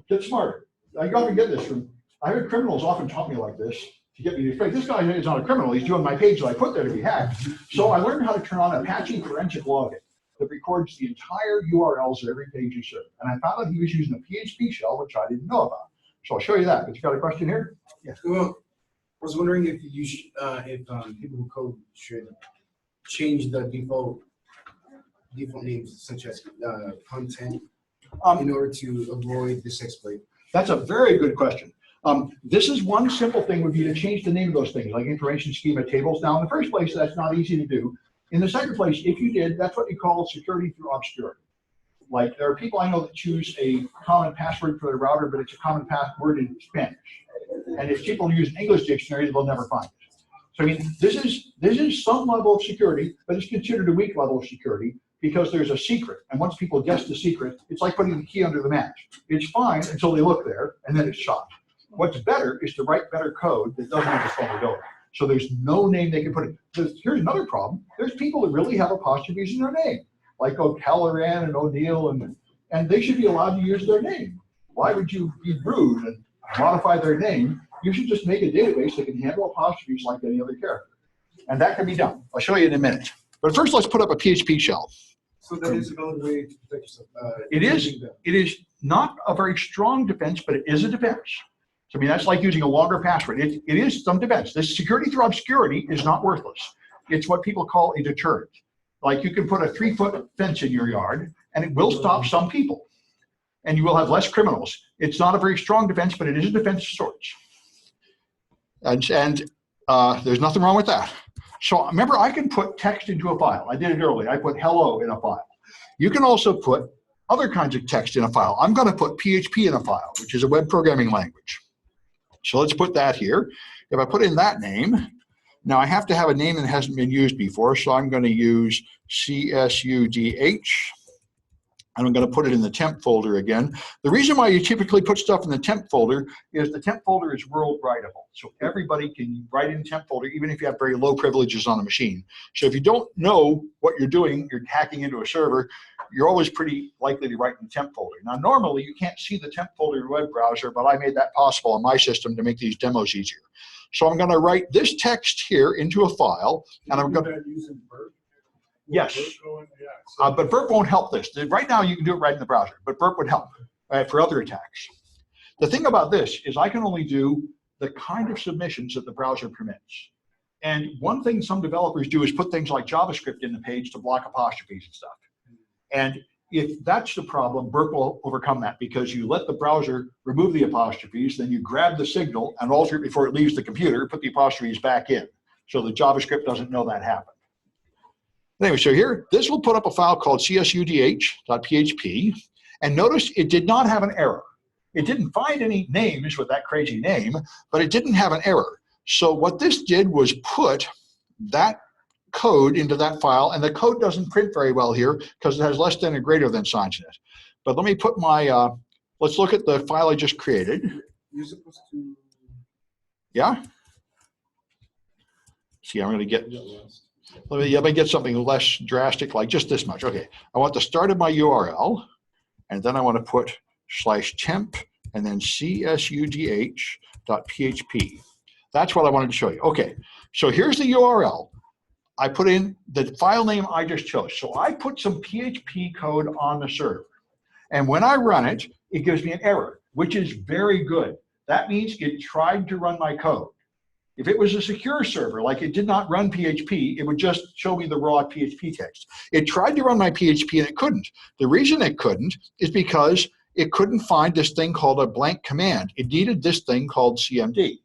get smarter. I often get this from, I heard criminals often taught me like this to get me to explain. This guy is not a criminal. He's doing my page that I put there to be hacked. So I learned how to turn on Apache forensic logging that records the entire URLs of every page you serve. And I found out he was using a PHP shell, which I didn't know about. So I'll show you that. But you got a question here? Yeah. Well, I was wondering if you should, people who code should change the default names, such as content, in order to avoid this exploit. That's a very good question. This is one simple thing would be to change the name of those things, like information schema tables. Now, in the first place, that's not easy to do. In the second place, if you did, that's what you call security through obscurity. Like there are people I know that choose a common password for their router, but it's a common password in Spanish. And if people use an English dictionary, they'll never find it. So I mean, this is some level of security, but it's considered a weak level of security. because there's a secret. And once people guess the secret, it's like putting the key under the mat. It's fine until they look there, and then it's shot. What's better is to write better code that doesn't have this vulnerability. So there's no name they can put in. Here's another problem. There's people that really have apostrophes in their name, like O'Callaghan and O'Neill, and they should be allowed to use their name. Why would you be rude and modify their name? You should just make a database that can handle apostrophes like any other character. And that can be done. I'll show you in a minute. But first, let's put up a PHP shell. So that is a valid way to protect yourself. It is not a very strong defense, but it is a defense. So I mean, that's like using a longer password. It is some defense. This security through obscurity is not worthless. It's what people call a deterrent. Like you can put a 3-foot fence in your yard, and it will stop some people. And you will have less criminals. It's not a very strong defense, but it is a defense of sorts. And there's nothing wrong with that. So remember, I can put text into a file. I did it earlier. I put hello in a file. You can also put other kinds of text in a file. I'm going to put PHP in a file, which is a web programming language. So let's put that here. If I put in that name, now I have to have a name that hasn't been used before, so I'm going to use CSUDH. And I'm going to put it in the temp folder again. The reason why you typically put stuff in the temp folder is the temp folder is world writable. So everybody can write in the temp folder, even if you have very low privileges on a machine. So if you don't know what you're doing, you're hacking into a server, you're always pretty likely to write in the temp folder. Now, normally you can't see the temp folder in a web browser, but I made that possible on my system to make these demos easier. So I'm going to write this text here into a file, and I'm going to using Burp? Yes. Yeah, but Burp won't help this. Right now, you can do it right in the browser, but Burp would help for other attacks. The thing about this is I can only do the kind of submissions that the browser permits. And one thing some developers do is put things like JavaScript in the page to block apostrophes and stuff. And if that's the problem, Burp will overcome that because you let the browser remove the apostrophes, then you grab the signal and alter it before it leaves the computer, put the apostrophes back in. So the JavaScript doesn't know that happened. Anyway, so here, this will put up a file called csudh.php, and notice it did not have an error. It didn't find any names with that crazy name, but it didn't have an error. So what this did was put that code into that file, and the code doesn't print very well here because it has less than or greater than signs in it. But let me put my, let's look at the file I just created. You're supposed to... Yeah? See, I'm going to get... Let me get something less drastic, like just this much. Okay, I want the start of my URL, and then I want to put /temp and then csudh.php. That's what I wanted to show you. Okay, so here's the URL. I put in the file name I just chose. So I put some PHP code on the server. And when I run it, it gives me an error, which is very good. That means it tried to run my code. If it was a secure server, like it did not run PHP, it would just show me the raw PHP text. It tried to run my PHP and it couldn't. The reason it couldn't is because it couldn't find this thing called a blank command. It needed this thing called CMD.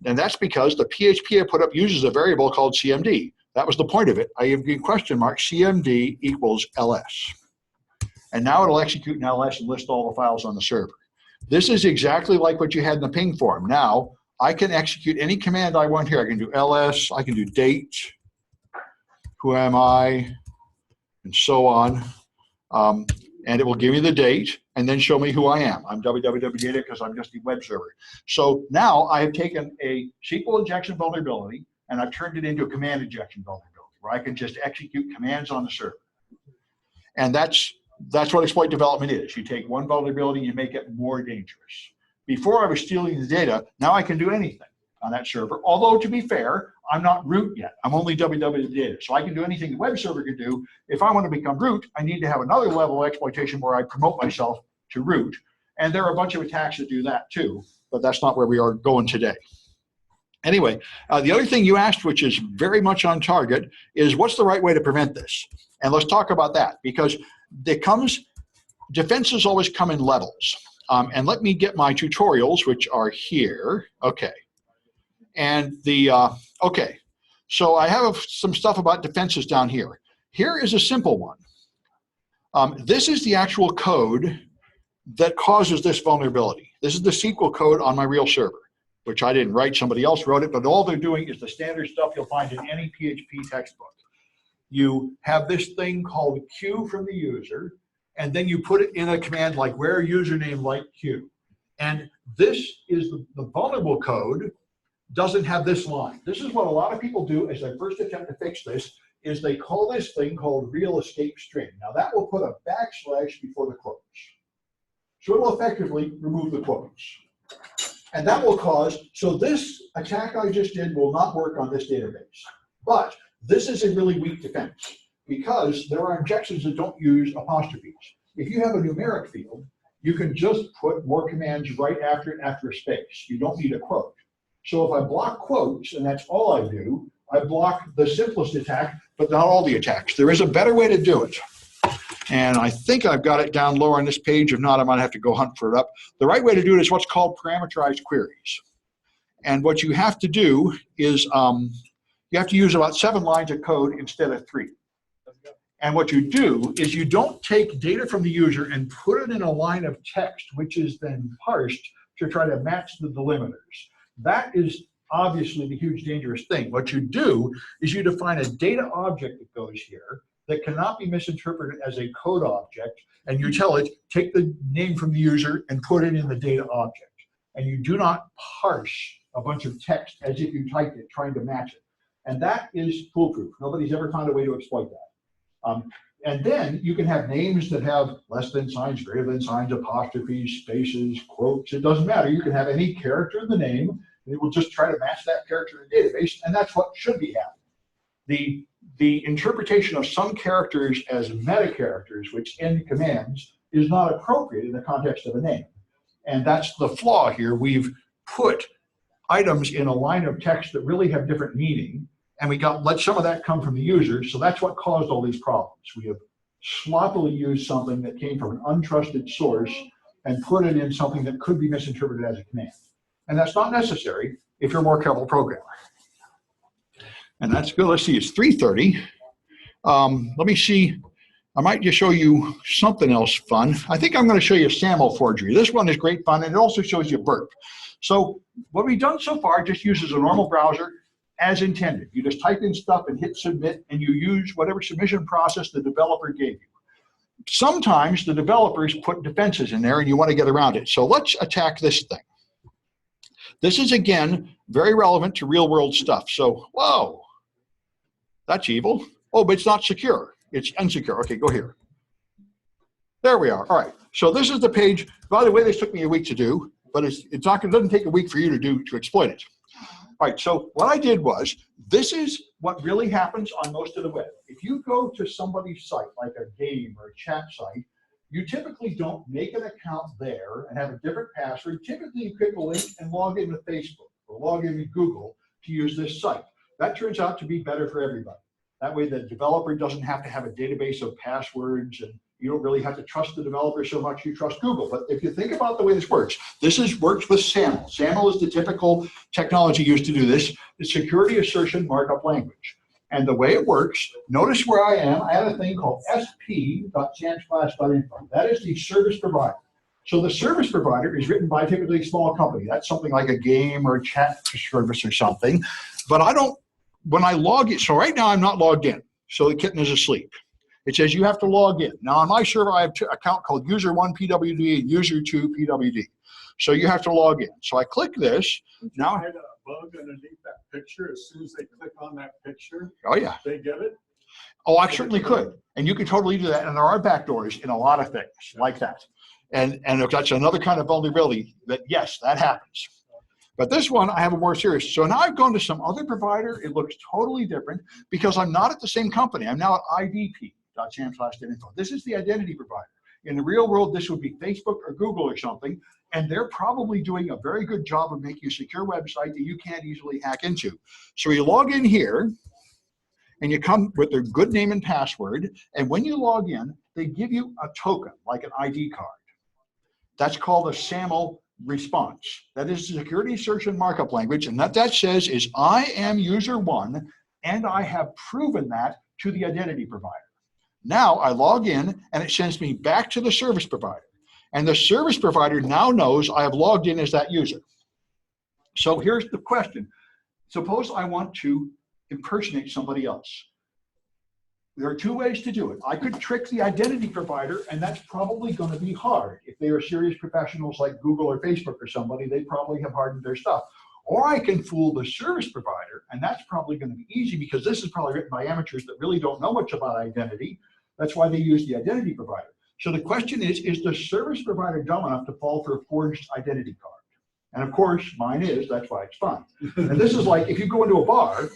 And that's because the PHP I put up uses a variable called CMD. That was the point of it. I have a question mark, CMD equals LS. And now it'll execute an LS and list all the files on the server. This is exactly like what you had in the ping form. Now, I can execute any command I want here. I can do ls, I can do date, who am I, and so on. And it will give me the date and then show me who I am. I'm www.data because I'm just a web server. So now I have taken a SQL injection vulnerability and I've turned it into a command injection vulnerability where I can just execute commands on the server. And that's what exploit development is. You take one vulnerability and you make it more dangerous. Before I was stealing the data, now I can do anything on that server. Although, to be fair, I'm not root yet. I'm only www.data. So I can do anything the web server can do. If I want to become root, I need to have another level of exploitation where I promote myself to root. And there are a bunch of attacks that do that too, but that's not where we are going today. Anyway, the other thing you asked, which is very much on target, is what's the right way to prevent this? And let's talk about that because defenses always come in levels. And let me get my tutorials, which are here. Okay. And okay. So I have some stuff about defenses down here. Here is a simple one. This is the actual code that causes this vulnerability. This is the SQL code on my real server, which I didn't write. Somebody else wrote it, but all they're doing is the standard stuff you'll find in any PHP textbook. you have this thing called Q from the user, and then you put it in a command like where username like Q. And this is the vulnerable code doesn't have this line. This is what a lot of people do as they first attempt to fix this, is they call this thing called real escape string. Now that will put a backslash before the quotes. So it will effectively remove the quotes. And that will cause, so this attack I just did will not work on this database. But this is a really weak defense because there are injections that don't use apostrophes. If you have a numeric field, you can just put more commands right after it after a space. You don't need a quote. So if I block quotes, and that's all I do, I block the simplest attack, but not all the attacks. There is a better way to do it. And I think I've got it down lower on this page. If not, I might have to go hunt for it up. The right way to do it is what's called parameterized queries. And what you have to do is you have to use about 7 lines of code instead of 3. And what you do is you don't take data from the user and put it in a line of text, which is then parsed to try to match the delimiters. That is obviously the huge dangerous thing. What you do is you define a data object that goes here that cannot be misinterpreted as a code object, and you tell it, take the name from the user and put it in the data object. And you do not parse a bunch of text as if you typed it, trying to match it. And that is foolproof. Nobody's ever found a way to exploit that. And then you can have names that have less than signs, greater than signs, apostrophes, spaces, quotes. It doesn't matter. You can have any character in the name, and it will just try to match that character in the database, and that's what should be happening. The interpretation of some characters as meta characters, which end commands, is not appropriate in the context of a name. And that's the flaw here. We've put items in a line of text that really have different meaning, and we let some of that come from the user, so that's what caused all these problems. We have sloppily used something that came from an untrusted source and put it in something that could be misinterpreted as a command. And that's not necessary if you're a more careful programmer. And that's good. Let's see, it's 3:30. Let me see. I might just show you something else fun. I think I'm going to show you SAML forgery. This one is great fun, and it also shows you burp. So what we've done so far just uses a normal browser as intended. You just type in stuff and hit submit, and you use whatever submission process the developer gave you. Sometimes the developers put defenses in there, and you want to get around it. So let's attack this thing. This is, again, very relevant to real-world stuff. So, whoa, that's evil. Oh, but it's not secure. It's unsecure. Okay, go here. There we are. All right. So this is the page. By the way, this took me a week to do, but it doesn't take a week for you to do to exploit it. All right. So what I did was, this is what really happens on most of the web. If you go to somebody's site, like a game or a chat site, you typically don't make an account there and have a different password. Typically, you click a link and log in with Facebook or log in with Google to use this site. That turns out to be better for everybody. That way, the developer doesn't have to have a database of passwords, and you don't really have to trust the developer so much. You trust Google. But if you think about the way this works, works with SAML. SAML is the typical technology used to do this. It's security assertion markup language. And the way it works, notice where I am. I have a thing called sp.samsclass.info. That is the service provider. So the service provider is written by typically a small company. That's something like a game or a chat service or something. But I don't, when I log in, so right now I'm not logged in. So the kitten is asleep. It says you have to log in. Now on my server, I have an account called user1 PWD and user2 PWD. So you have to log in. So I click this. Now I had a bug underneath that picture. As soon as they click on that picture, oh yeah, they get it. Oh, I certainly could. And you can totally do that. And there are backdoors in a lot of things like that. And that's another kind of vulnerability that, yes, that happens. But this one, I have a more serious. So now I've gone to some other provider. It looks totally different because I'm not at the same company. I'm now at idp.sam/info. This is the identity provider. In the real world, this would be Facebook or Google or something. And they're probably doing a very good job of making a secure website that you can't easily hack into. So you log in here, and you come with their good name and password. And when you log in, they give you a token, like an ID card. That's called a SAML response. That is the security assertion markup language. And what that says is, I am user one, and I have proven that to the identity provider. Now I log in, and it sends me back to the service provider. And the service provider now knows I have logged in as that user. So here's the question. Suppose I want to impersonate somebody else. There are two ways to do it. I could trick the identity provider, and that's probably going to be hard. If they are serious professionals like Google or Facebook or somebody, they probably have hardened their stuff. Or I can fool the service provider, and that's probably going to be easy because this is probably written by amateurs that really don't know much about identity. That's why they use the identity provider. So the question is the service provider dumb enough to fall for a forged identity card? And of course, mine is, that's why it's fun. And this is like if you go into a bar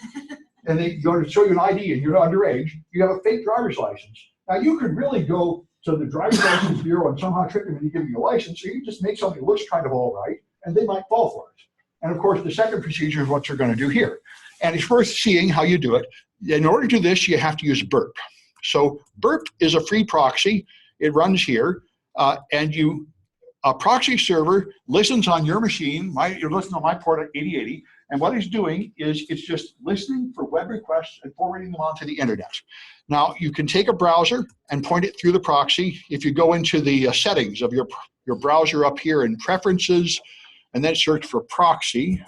and they go to show you an ID and you're underage, you have a fake driver's license. Now you could really go to the driver's license bureau and somehow trick them into giving you a license, so you just make something that looks kind of all right, and they might fall for it. And of course, the second procedure is what you're going to do here. And it's worth seeing how you do it. In order to do this, you have to use burp. So burp is a free proxy. It runs here, and a proxy server listens on your machine. You're listening on my port at 8080, and what it's doing is it's just listening for web requests and forwarding them onto the internet. Now, you can take a browser and point it through the proxy. If you go into the settings of your browser up here in Preferences, and then search for proxy,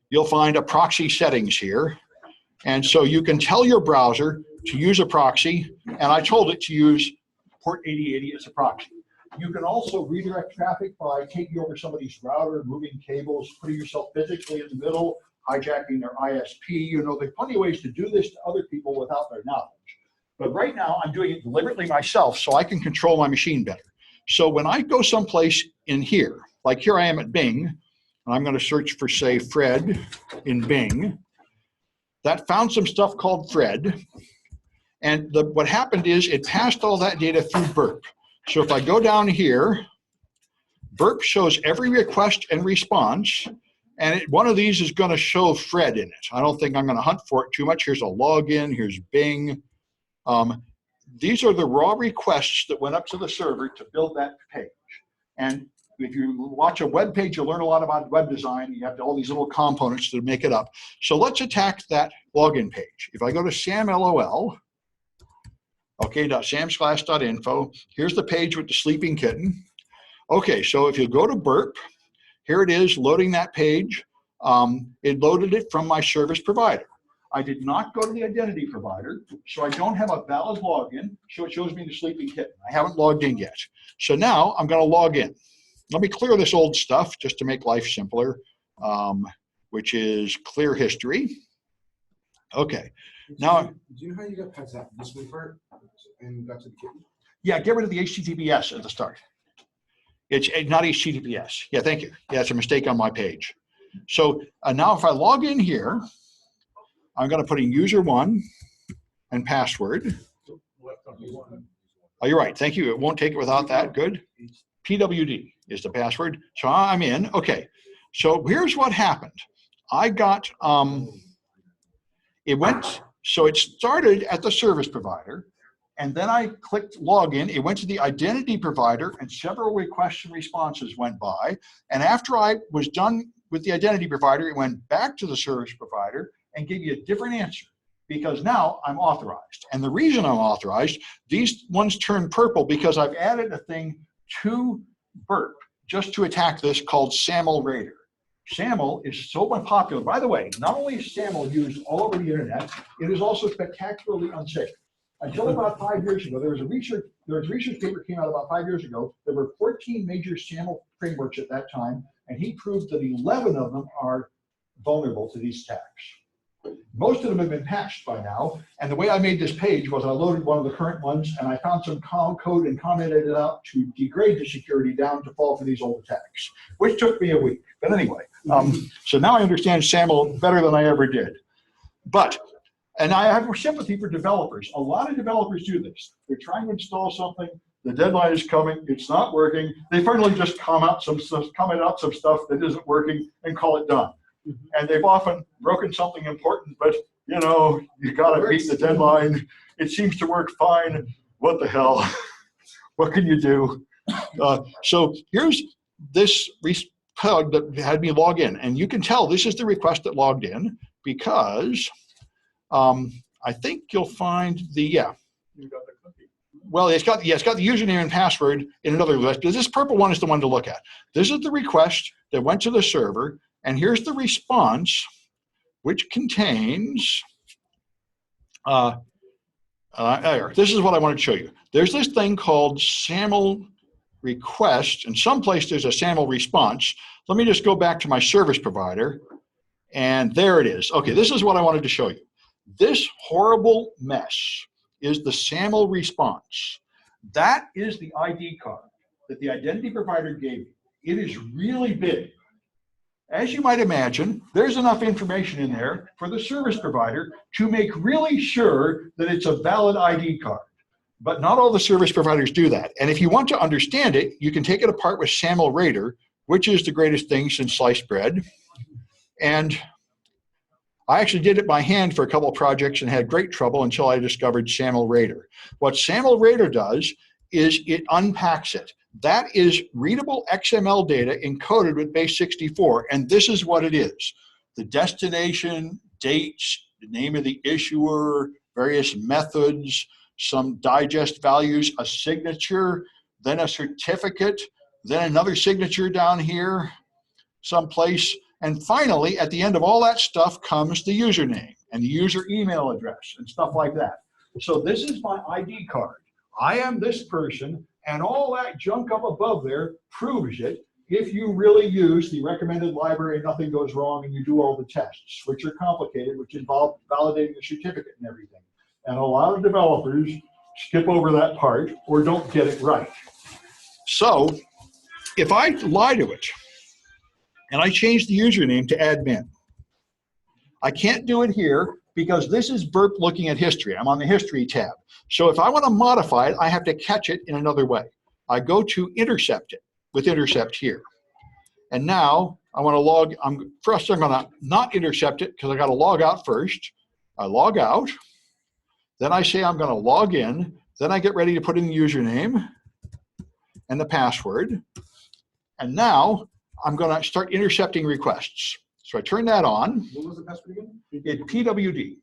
you'll find a proxy settings here. And so you can tell your browser to use a proxy, and I told it to use port 8080 as a proxy. You can also redirect traffic by taking over somebody's router, moving cables, putting yourself physically in the middle, hijacking their ISP. You know, there's plenty of ways to do this to other people without their knowledge. But right now, I'm doing it deliberately myself so I can control my machine better. So when I go someplace in here, like here I am at Bing, and I'm going to search for, say, Fred in Bing, that found some stuff called Fred. And what happened is it passed all that data through burp. So if I go down here, burp shows every request and response, and one of these is going to show Fred in it. I don't think I'm going to hunt for it too much. Here's a login. Here's Bing. These are the raw requests that went up to the server to build that page. And if you watch a web page, you'll learn a lot about web design. You have all these little components to make it up. So let's attack that login page. If I go to SamLOL, okay, .samsclass.info, here's the page with the sleeping kitten. Okay, so if you go to burp, here it is loading that page. It loaded it from my service provider. I did not go to the identity provider, so I don't have a valid login, so it shows me the sleeping kitten. I haven't logged in yet. So now I'm going to log in. Let me clear this old stuff just to make life simpler, which is clear history. Okay. Now, do you know how you got past that this one part and got to the kitten? Yeah, get rid of the HTTPS at the start. It's not HTTPS. Yeah, thank you. Yeah, it's a mistake on my page. So now if I log in here, I'm going to put in user1 and password. Oh, you're right. Thank you. It won't take it without that. Good. PWD is the password. So I'm in. Okay. So here's what happened. I got, so it started at the service provider, and then I clicked login. It went to the identity provider, and several requests and responses went by. And after I was done with the identity provider, it went back to the service provider and gave you a different answer, because now I'm authorized. And the reason I'm authorized, these ones turn purple because I've added a thing to burp just to attack this called SAML Raider. SAML is so popular. By the way, not only is SAML used all over the internet, it is also spectacularly unsafe. Until about 5 years ago, there was a research paper came out about 5 years ago. There were 14 major SAML frameworks at that time, and he proved that 11 of them are vulnerable to these attacks. Most of them have been patched by now, and the way I made this page was I loaded one of the current ones, and I found some code and commented it out to degrade the security down to fall for these old attacks, which took me a week. But anyway, so now I understand SAML better than I ever did. And I have sympathy for developers. A lot of developers do this. They're trying to install something, the deadline is coming, it's not working. They finally just comment out some stuff that isn't working and call it done. And they've often broken something important, but you know, you gotta beat the deadline. It seems to work fine. What the hell? What can you do? So here's this plug that had me log in, and you can tell this is the request that logged in because I think you'll find the You got the cookie. Well, it's got the username and password in another list, but this purple one is the one to look at. This is the request that went to the server. And here's the response, which contains This is what I wanted to show you. There's this thing called SAML request, and someplace there's a SAML response. Let me just go back to my service provider, and there it is. Okay, this is what I wanted to show you. This horrible mess is the SAML response. That is the ID card that the identity provider gave you. It is really big. As you might imagine, there's enough information in there for the service provider to make really sure that it's a valid ID card. But not all the service providers do that. And if you want to understand it, you can take it apart with SAML Raider, which is the greatest thing since sliced bread. And I actually did it by hand for a couple of projects and had great trouble until I discovered SAML Raider. What SAML Raider does is it unpacks it. That is readable XML data encoded with base 64, and this is what it is. The destination, dates, the name of the issuer, various methods, some digest values, a signature, then a certificate, then another signature down here, someplace, and finally, at the end of all that stuff comes the username and the user email address and stuff like that. So this is my ID card. I am this person, and all that junk up above there proves it if you really use the recommended library and nothing goes wrong and you do all the tests, which are complicated, which involve validating the certificate and everything. And a lot of developers skip over that part or don't get it right. So if I lie to it and I change the username to admin, I can't do it here because this is burp looking at history. I'm on the history tab. So if I want to modify it, I have to catch it in another way. I go to intercept it with intercept here. And now I want to log, first I'm going to not intercept it because I got to log out first. I log out. Then I say I'm going to log in. Then I get ready to put in the username and the password. And now I'm going to start intercepting requests. So I turn that on. What was the password again? It's PWD.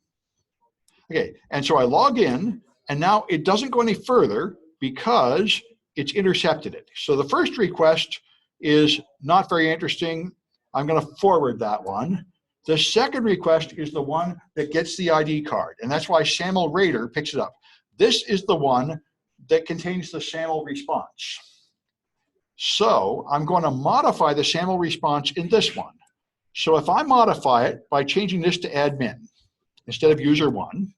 Okay, and so I log in, and now it doesn't go any further because it's intercepted it. So the first request is not very interesting. I'm going to forward that one. The second request is the one that gets the ID card, and that's why SAML Raider picks it up. This is the one that contains the SAML response. So I'm going to modify the SAML response in this one. So if I modify it by changing this to admin instead of user one,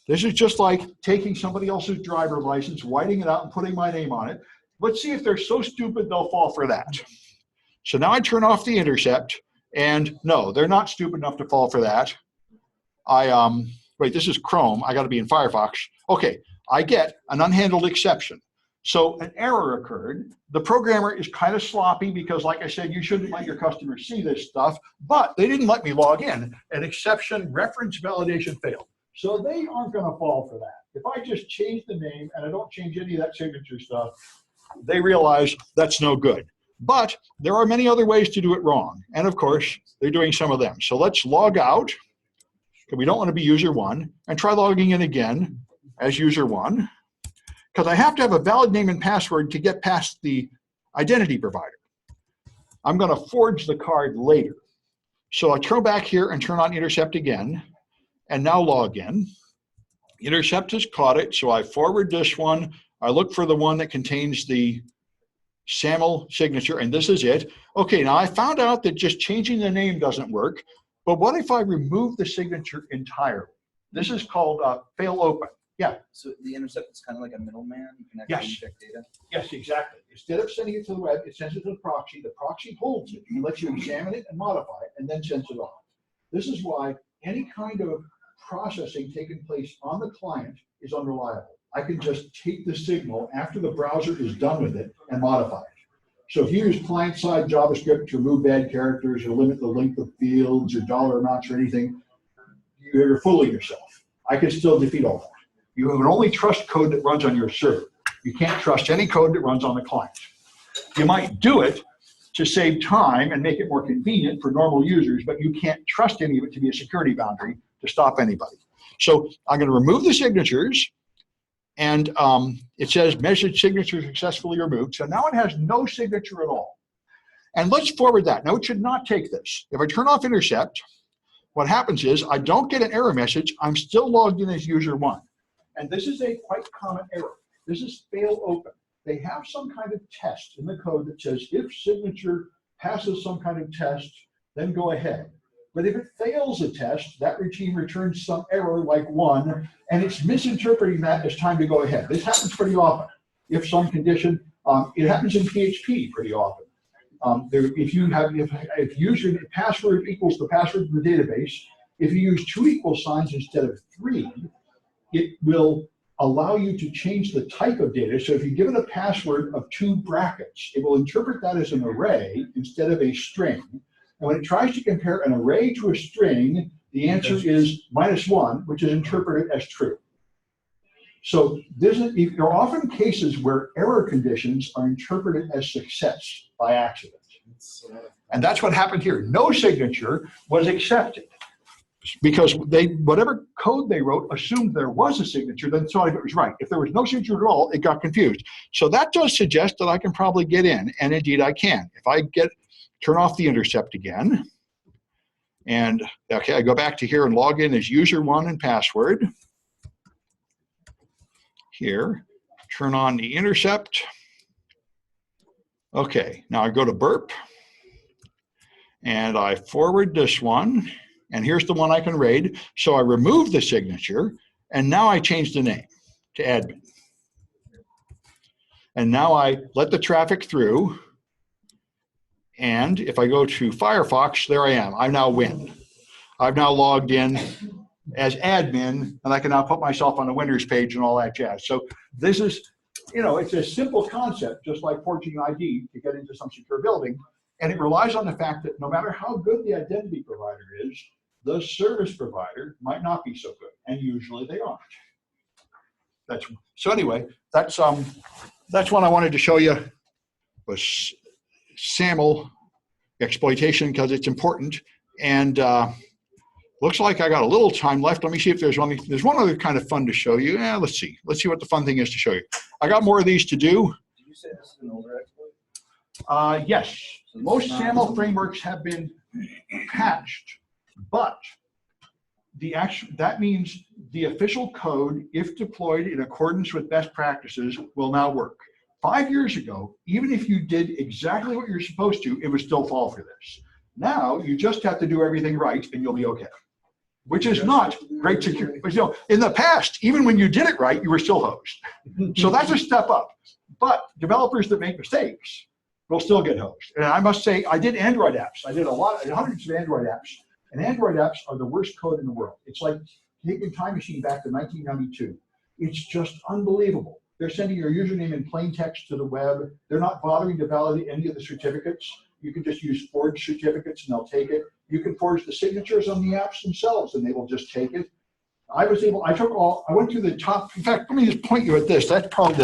this is just like taking somebody else's driver license, whiting it out and putting my name on it. Let's see if they're so stupid they'll fall for that. So now I turn off the intercept, and no, they're not stupid enough to fall for that. Wait, this is Chrome. I got to be in Firefox. Okay, I get an unhandled exception. So an error occurred. The programmer is kind of sloppy because, like I said, you shouldn't let your customers see this stuff, but they didn't let me log in. An exception reference validation failed. So they aren't going to fall for that. If I just change the name and I don't change any of that signature stuff, they realize that's no good. But there are many other ways to do it wrong. And of course, they're doing some of them. So let's log out, because we don't want to be user one, and try logging in again as user one, because I have to have a valid name and password to get past the identity provider. I'm going to forge the card later. So I turn back here and turn on intercept again, and now log in. Intercept has caught it, so I forward this one. I look for the one that contains the SAML signature, and this is it. Okay, now I found out that just changing the name doesn't work, but what if I remove the signature entirely? This is called fail open. Yeah. So the intercept is kind of like a middleman. You can actually Yes. inject data. Yes, exactly. Instead of sending it to the web, it sends it to the proxy. The proxy holds it and lets you examine it and modify it, and then sends it off. This is why any kind of processing taking place on the client is unreliable. I can just take the signal after the browser is done with it and modify it. So if you use client-side JavaScript to remove bad characters or limit the length of fields or dollar amounts or anything, you're fooling yourself. I can still defeat all that. You can only trust code that runs on your server. You can't trust any code that runs on the client. You might do it to save time and make it more convenient for normal users, but you can't trust any of it to be a security boundary to stop anybody. So I'm going to remove the signatures, and it says message signature successfully removed. So now it has no signature at all. And let's forward that. Now it should not take this. If I turn off intercept, what happens is I don't get an error message. I'm still logged in as user 1. And this is a quite common error. This is fail open. They have some kind of test in the code that says if signature passes some kind of test, then go ahead. But if it fails a test, that routine returns some error like 1, and it's misinterpreting that as time to go ahead. This happens pretty often. If some condition, it happens in PHP pretty often. If user password equals the password in the database, if you use 2 equal signs instead of 3, it will allow you to change the type of data. So if you give it a password of 2 brackets, it will interpret that as an array instead of a string. And when it tries to compare an array to a string, the answer is -1, which is interpreted as true. So there are often cases where error conditions are interpreted as success by accident. And that's what happened here. No signature was accepted because whatever code they wrote assumed there was a signature, then saw if it was right. If there was no signature at all, it got confused. So that does suggest that I can probably get in, and indeed I can. If I turn off the intercept again, and okay, I go back to here and log in as user 1 and password. Here, turn on the intercept. Okay, now I go to burp, and I forward this one, and here's the one I can raid. So I remove the signature, and now I change the name to admin. And now I let the traffic through, and if I go to Firefox, there I am. I now win. I've now logged in as admin, and I can now put myself on the winners page and all that jazz. So this is, it's a simple concept, just like forging an ID to get into some secure building. And it relies on the fact that no matter how good the identity provider is, the service provider might not be so good, and usually they aren't. So anyway, that's one I wanted to show you, was SAML exploitation, because it's important. And looks like I got a little time left. Let me see if there's one other kind of fun to show you. Let's see what the fun thing is to show you. I got more of these to do. Did you say this is an older exploit? Yes, most SAML frameworks have been patched, but that means the official code, if deployed in accordance with best practices, will now work. 5 years ago, even if you did exactly what you're supposed to, it would still fall for this. Now you just have to do everything right, and you'll be okay. Which is not great security. But in the past, even when you did it right, you were still hosed. So that's a step up. But developers that make mistakes will still get hosed. And I must say, I did Android apps. I did hundreds of Android apps. And Android apps are the worst code in the world. It's like taking Time Machine back to 1992. It's just unbelievable. They're sending your username in plain text to the web. They're not bothering to validate any of the certificates. You can just use forged certificates and they'll take it. You can forge the signatures on the apps themselves and they will just take it. I went through the top. In fact, let me just point you at this. That's probably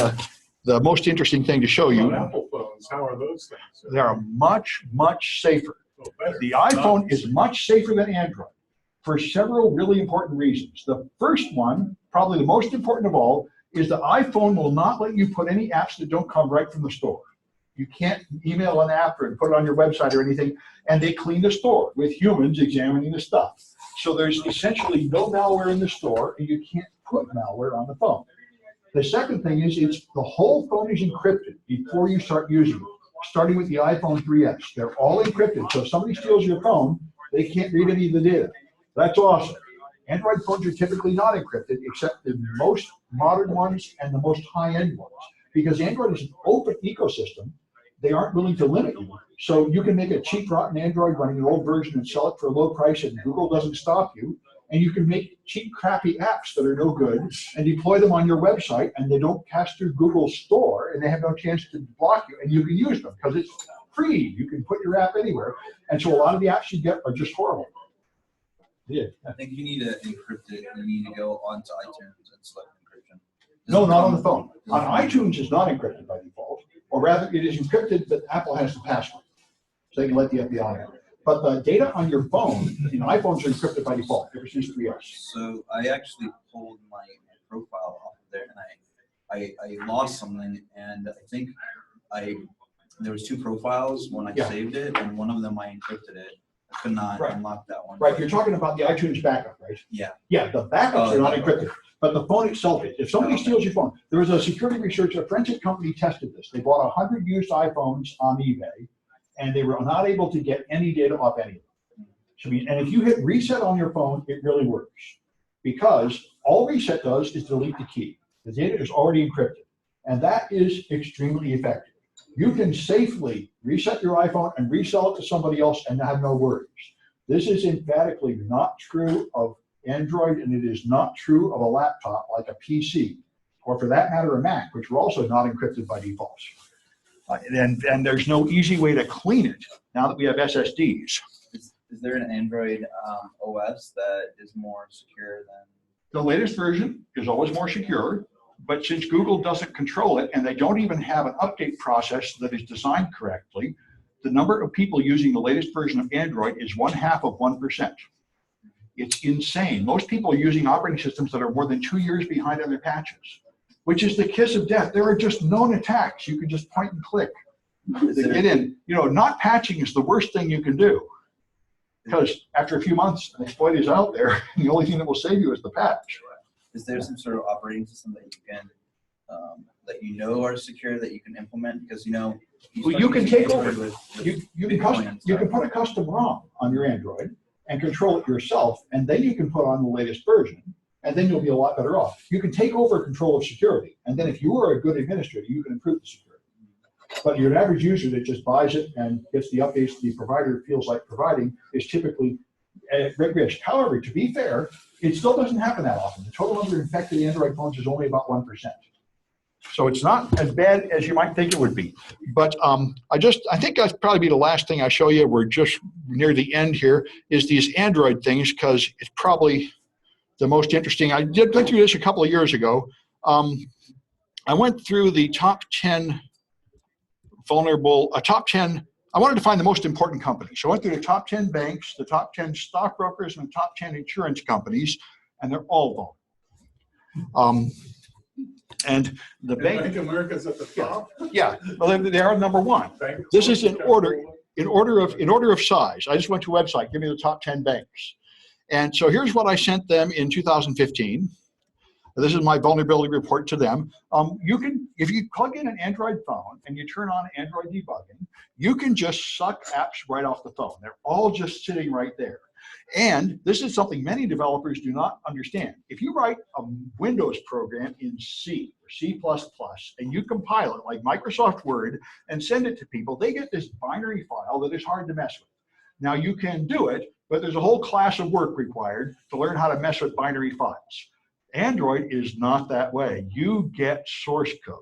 the most interesting thing to show you. On Apple phones, how are those things? They are much, much safer. Oh, better. The iPhone is much safer than Android for several really important reasons. The first one, probably the most important of all, is the iPhone will not let you put any apps that don't come right from the store. You can't email an app and put it on your website or anything, and they clean the store with humans examining the stuff. So there's essentially no malware in the store, and you can't put malware on the phone. The second thing is the whole phone is encrypted before you start using it, starting with the iPhone 3S. They're all encrypted, so if somebody steals your phone, they can't read any of the data. That's awesome. Android phones are typically not encrypted, except the most modern ones and the most high-end ones. Because Android is an open ecosystem, they aren't willing to limit you. So you can make a cheap, rotten Android running an old version and sell it for a low price, and Google doesn't stop you. And you can make cheap, crappy apps that are no good and deploy them on your website, and they don't pass through Google's store, and they have no chance to block you, and you can use them because it's free. You can put your app anywhere. And so a lot of the apps you get are just horrible. Yeah. I think you need to encrypt it. You need to go onto iTunes and select encryption. No, not on the phone. On iTunes, it's not encrypted by default, or rather, it is encrypted, but Apple has the password, so they can let the FBI know. But the data on your phone, iPhones are encrypted by default ever since 3S. So I actually pulled my profile off of there, and I lost something, and I think there was 2 profiles. One I saved it, and one of them I encrypted it. I could not Right. unlock that one. Right, you're talking about the iTunes backup, right? Yeah. Yeah, the backups are not encrypted, but the phone itself is. If somebody steals your phone, there was a security researcher, a forensic company tested this. They bought 100 used iPhones on eBay, and they were not able to get any data off any of them. So, and if you hit reset on your phone, it really works. Because all reset does is delete the key. The data is already encrypted. And that is extremely effective. You can safely reset your iPhone and resell it to somebody else and have no worries. This is emphatically not true of Android, and it is not true of a laptop like a PC, or for that matter, a Mac, which were also not encrypted by default. And there's no easy way to clean it now that we have SSDs. Is there an Android OS that is more secure than? The latest version is always more secure, but since Google doesn't control it and they don't even have an update process that is designed correctly, the number of people using the latest version of Android is 0.5%. It's insane. Most people are using operating systems that are more than 2 years behind on their patches, which is the kiss of death. There are just known attacks. You can just point and click to get in. You know, not patching is the worst thing you can do. Because after a few months, an exploit is out there, and the only thing that will save you is the patch. Is there some sort of operating system that you can, that you know are secure that you can implement? Because well, you can take over. With You can put a custom ROM on your Android and control it yourself, and then you can put on the latest version, and then you'll be a lot better off. You can take over control of security, and then if you are a good administrator, you can improve the security. But your average user that just buys it and gets the updates the provider feels like providing is typically at great risk. However, to be fair, it still doesn't happen that often. The total number of infected Android phones is only about 1%. So it's not as bad as you might think it would be. But I think that's probably be the last thing I show you. We're just near the end here, is these Android things, because it's probably the most interesting. I did go through this a couple of years ago. I went through the top 10 top 10, I wanted to find the most important companies. So I went through the top 10 banks, the top 10 stockbrokers, and the top 10 insurance companies, and they're all vulnerable. And the Bank of America's at the top. Yeah, well, they are number one. This is in order of size. I just went to a website, give me the top 10 banks. And so here's what I sent them in 2015. This is my vulnerability report to them. You can, if you plug in an Android phone and you turn on Android debugging, you can just suck apps right off the phone. They're all just sitting right there. And this is something many developers do not understand. If you write a Windows program in C or C++, and you compile it like Microsoft Word and send it to people, they get this binary file that is hard to mess with. Now you can do it, but there's a whole class of work required to learn how to mess with binary files. Android is not that way. You get source code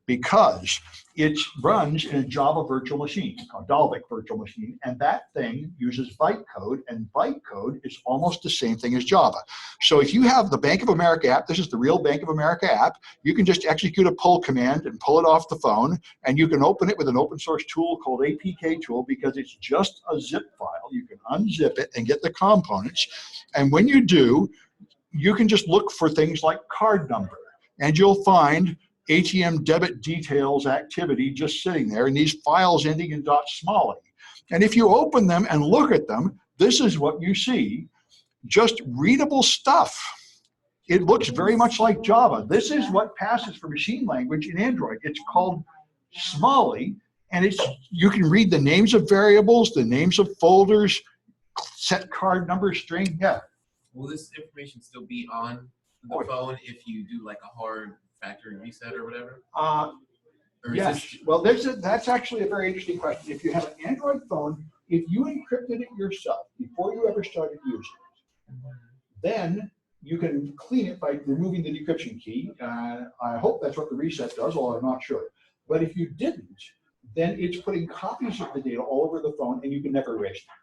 because it runs in a Java virtual machine, a Dalvik virtual machine, and that thing uses bytecode, and bytecode is almost the same thing as Java. So if you have the Bank of America app, this is the real Bank of America app, you can just execute a pull command and pull it off the phone, and you can open it with an open source tool called APK tool because it's just a zip file. You can unzip it and get the components, and when you do, you can just look for things like card number, and you'll find ATM debit details activity just sitting there, and these files ending in .smalley. And if you open them and look at them, this is what you see, just readable stuff. It looks very much like Java. This is what passes for machine language in Android. It's called Smalley, and you can read the names of variables, the names of folders, set card number string, yeah. Will this information still be on the phone if you do like a hard factory reset or whatever? Yes. Well, that's actually a very interesting question. If you have an Android phone, if you encrypted it yourself before you ever started using it, then you can clean it by removing the decryption key. I hope that's what the reset does, although I'm not sure. But if you didn't, then it's putting copies of the data all over the phone, and you can never erase them.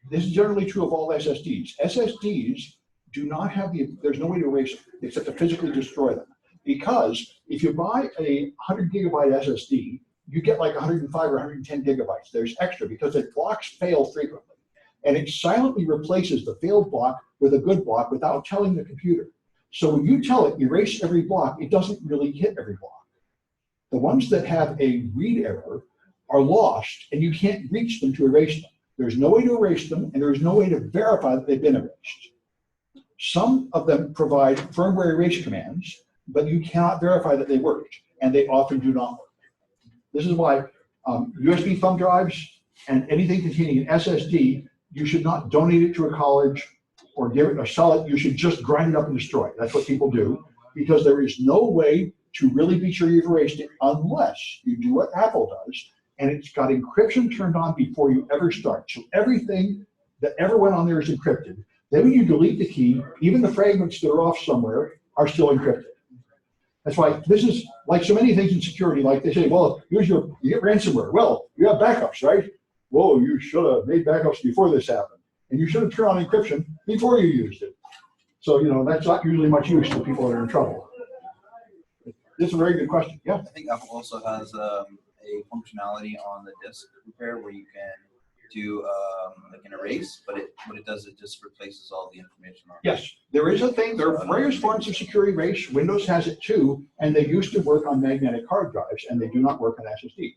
This is generally true of all SSDs. SSDs do not have there's no way to erase them except to physically destroy them. Because if you buy a 100 gigabyte SSD, you get like 105 or 110 gigabytes. There's extra because it blocks fail frequently. And it silently replaces the failed block with a good block without telling the computer. So when you tell it erase every block, it doesn't really hit every block. The ones that have a read error are lost, and you can't reach them to erase them. There's no way to erase them, and there's no way to verify that they've been erased. Some of them provide firmware erase commands, but you cannot verify that they worked, and they often do not work. This is why USB thumb drives and anything containing an SSD, you should not donate it to a college or give it or sell it. You should just grind it up and destroy it. That's what people do, because there is no way to really be sure you've erased it unless you do what Apple does, and it's got encryption turned on before you ever start. So everything that ever went on there is encrypted. Then when you delete the key, even the fragments that are off somewhere are still encrypted. That's why this is like so many things in security, like they say, well, you get ransomware. Well, you have backups, right? Whoa, you should have made backups before this happened. And you should have turned on encryption before you used it. So, that's not usually much use to people that are in trouble. This is a very good question. Yeah. I think Apple also has a functionality on the disk repair where you can do like an erase, but what it does, it just replaces all the information on it. Yes, there is a thing. There are various forms of security erase. Windows has it too, and they used to work on magnetic hard drives, and they do not work on SSDs.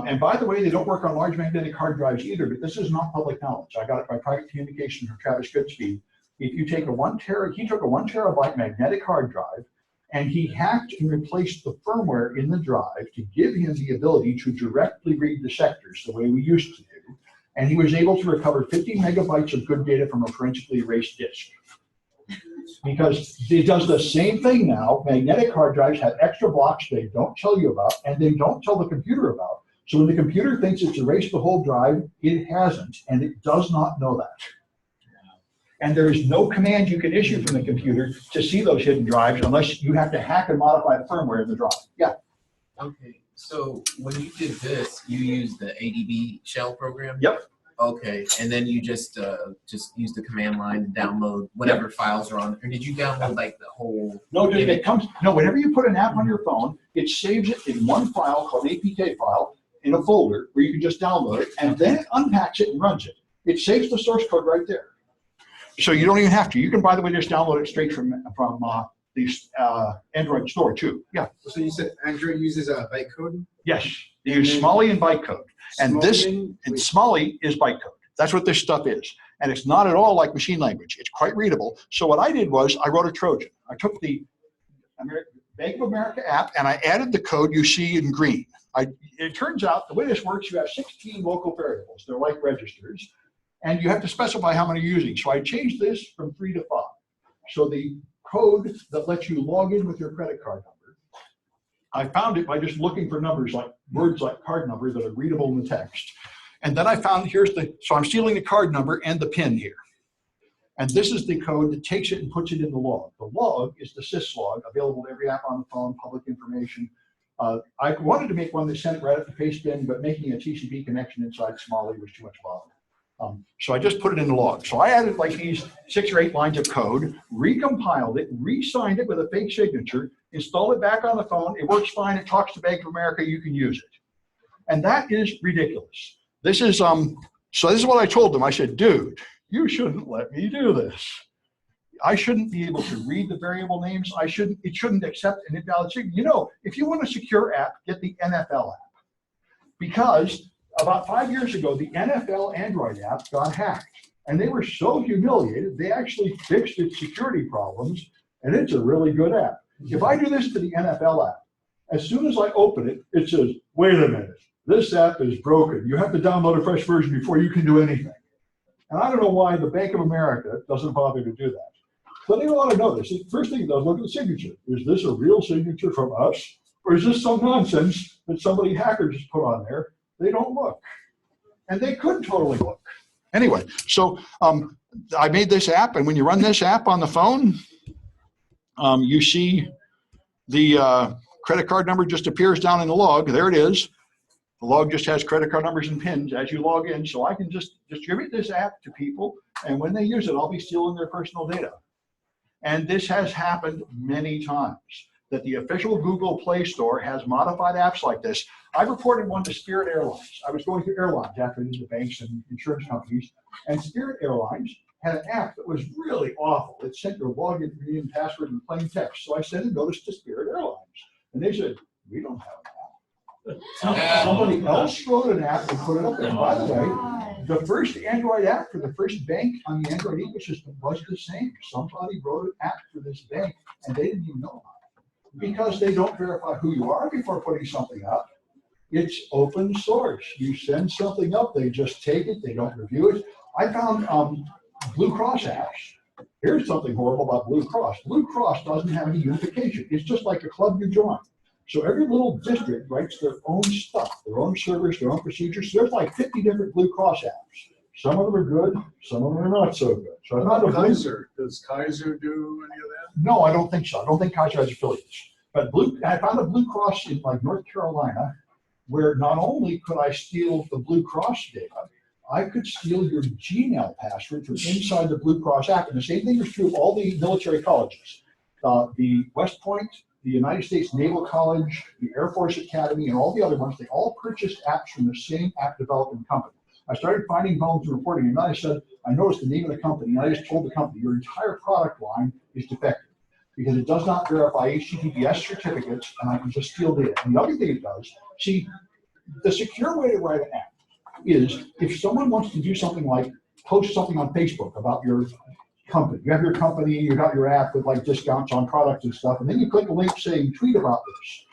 And by the way, they don't work on large magnetic hard drives either, but this is not public knowledge. I got it by private communication from Travis Goodspeed. If you take he took a 1 terabyte magnetic hard drive, and he hacked and replaced the firmware in the drive to give him the ability to directly read the sectors the way we used to do. And he was able to recover 50 megabytes of good data from a forensically erased disk. Because it does the same thing now. Magnetic hard drives have extra blocks they don't tell you about, and they don't tell the computer about. So when the computer thinks it's erased the whole drive, it hasn't, and it does not know that. And there is no command you can issue from the computer to see those hidden drives unless you have to hack and modify the firmware in the drive. Yeah. Okay, so when you did this, you used the ADB shell program? Yep. Okay, and then you just use the command line to download whatever files are on. Or did you download like the whole? No, whenever you put an app on your phone, it saves it in one file called an APK file in a folder where you can just download it, and then it unpacks it and runs it. It saves the source code right there. So you don't even have to. You can, by the way, just download it straight from the Android store too. Yeah. So you said Android uses bytecode? Yes, they use Smalley and bytecode. And Smalley is bytecode. That's what this stuff is. And it's not at all like machine language. It's quite readable. So what I did was I wrote a Trojan. I took the Bank of America app and I added the code you see in green. It turns out the way this works, you have 16 local variables. They're like registers. And you have to specify how many you're using. So I changed this from 3 to 5. So the code that lets you log in with your credit card number, I found it by just looking for numbers like words like card number that are readable in the text. And then I found so I'm stealing the card number and the PIN here. And this is the code that takes it and puts it in the log. The log is the syslog, available to every app on the phone, public information. I wanted to make one that sent it right up to pastebin, but making a TCP connection inside Smalley was too much bother. So I just put it in the log. So I added like these 6 or 8 lines of code, recompiled it, re-signed it with a fake signature, installed it back on the phone. It works fine. It talks to Bank of America. You can use it. And that is ridiculous. This is so this is what I told them. I said, dude, you shouldn't let me do this. I shouldn't be able to read the variable names. It shouldn't accept an invalid signature. If you want a secure app, get the NFL app. Because about 5 years ago, the NFL Android app got hacked. And they were so humiliated, they actually fixed its security problems, and it's a really good app. If I do this to the NFL app, as soon as I open it, it says, wait a minute, this app is broken. You have to download a fresh version before you can do anything. And I don't know why the Bank of America doesn't bother to do that. But they want to know this. The first thing it does, look at the signature. Is this a real signature from us? Or is this some nonsense that somebody hacker just put on there? They don't look. And they could totally look. Anyway, so I made this app, and when you run this app on the phone, you see the credit card number just appears down in the log. There it is. The log just has credit card numbers and PINs as you log in. So I can just distribute this app to people, and when they use it, I'll be stealing their personal data. And this has happened many times, that the official Google Play Store has modified apps like this. I reported one to Spirit Airlines. I was going through airlines after these, the banks and insurance companies, and Spirit Airlines had an app that was really awful. It sent your login and password in plain text. So I sent a notice to Spirit Airlines, and they said, we don't have an app. Somebody else wrote an app and put it up there. And by the way, The first Android app for the first bank on the Android ecosystem was the same. Somebody wrote an app for this bank and they didn't even know about it because they don't verify who you are before putting something up. It's open source. You send something up, they just take it, they don't review it. I found Blue Cross apps. Here's something horrible about Blue Cross. Blue Cross doesn't have any unification. It's just like a club you join. So every little district writes their own stuff, their own servers, their own procedures. So there's like 50 different Blue Cross apps. Some of them are good, some of them are not so good. So I found a Kaiser. Does Kaiser do any of that? No, I don't think so. I don't think Kaiser has affiliates. But I found a Blue Cross in like North Carolina, where not only could I steal the Blue Cross data, I could steal your Gmail password from inside the Blue Cross app. And the same thing is true of all the military colleges. The West Point, the United States Naval College, the Air Force Academy, and all the other ones, they all purchased apps from the same app development company. I started finding bones and reporting, and then I said, I noticed the name of the company, and I just told the company, your entire product line is defective because it does not verify HTTPS certificates, and I can just steal data. And the other thing it does, see, the secure way to write an app is if someone wants to do something like post something on Facebook about your company. You have your company, you got your app with like discounts on products and stuff, and then you click a link saying tweet about this.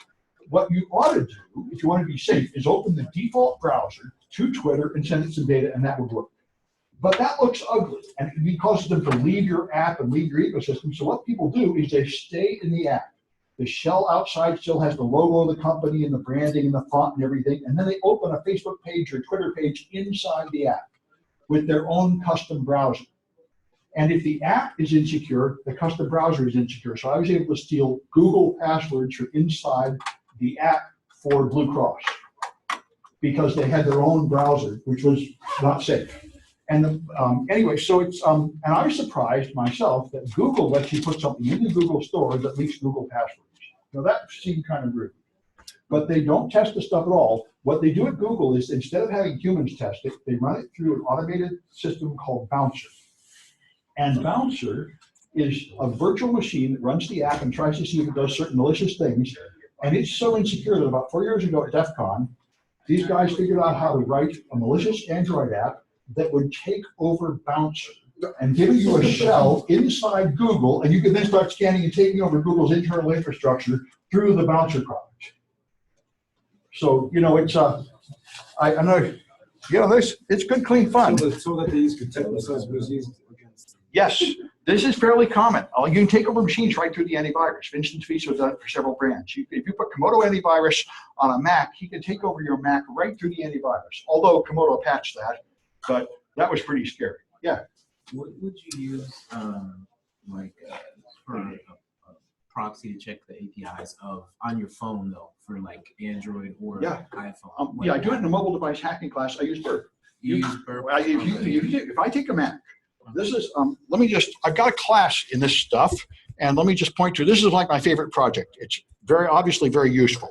What you ought to do, if you want to be safe, is open the default browser to Twitter and send it some data, and that would work. But that looks ugly, and it causes them to leave your app and leave your ecosystem. So what people do is they stay in the app. The shell outside still has the logo of the company and the branding and the font and everything, and then they open a Facebook page or Twitter page inside the app with their own custom browser. And if the app is insecure, the custom browser is insecure. So I was able to steal Google passwords from inside the app for Blue Cross because they had their own browser, which was not safe. And anyway, so it's, and I was surprised myself that Google lets you put something in the Google store that leaks Google passwords. Now that seemed kind of rude, but they don't test the stuff at all. What they do at Google is instead of having humans test it, they run it through an automated system called Bouncer. And Bouncer is a virtual machine that runs the app and tries to see if it does certain malicious things. And it's so insecure that about 4 years ago at DEF CON, these guys figured out how to write a malicious Android app that would take over Bouncer and give you a shell inside Google, and you can then start scanning and taking over Google's internal infrastructure through the Bouncer product. So, you know, it's, I know, you know, it's good, clean fun. So that these could protect themselves against. Yes, this is fairly common. You can take over machines right through the antivirus. Vincent Fiso done it for several brands. If you put Komodo antivirus on a Mac, he can take over your Mac right through the antivirus. Although Komodo patched that, but that was pretty scary. Yeah. What would you use, like, for a proxy to check the APIs of on your phone though, for like Android or iPhone? Yeah, I do it in a mobile device hacking class. I use Burp. You use Burp? If I take a Mac, this is, let me just, I've got a class in this stuff, and let me just point to, this is like my favorite project. It's very obviously very useful.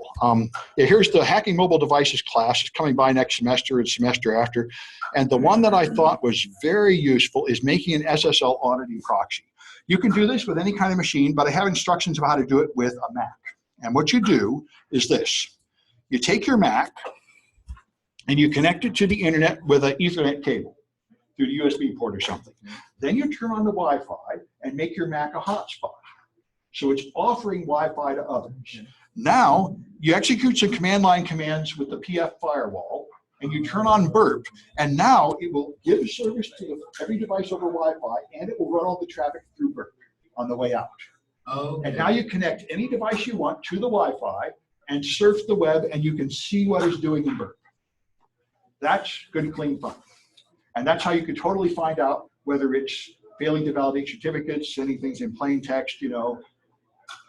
Here's the Hacking Mobile Devices class. It's coming by next semester and semester after. And the one that I thought was very useful is making an SSL auditing proxy. You can do this with any kind of machine, but I have instructions about how to do it with a Mac. And what you do is this. You take your Mac and you connect it to the internet with an Ethernet cable through the USB port or something. Then you turn on the Wi-Fi and make your Mac a hotspot. So it's offering Wi-Fi to others. Now you execute some command line commands with the PF firewall, and you turn on Burp, and now it will give service to every device over Wi-Fi, and it will run all the traffic through Burp on the way out. Okay. And now you connect any device you want to the Wi-Fi and surf the web, and you can see what it's doing in Burp. That's good, clean fun. And that's how you can totally find out whether it's failing to validate certificates, sending things in plain text, you know,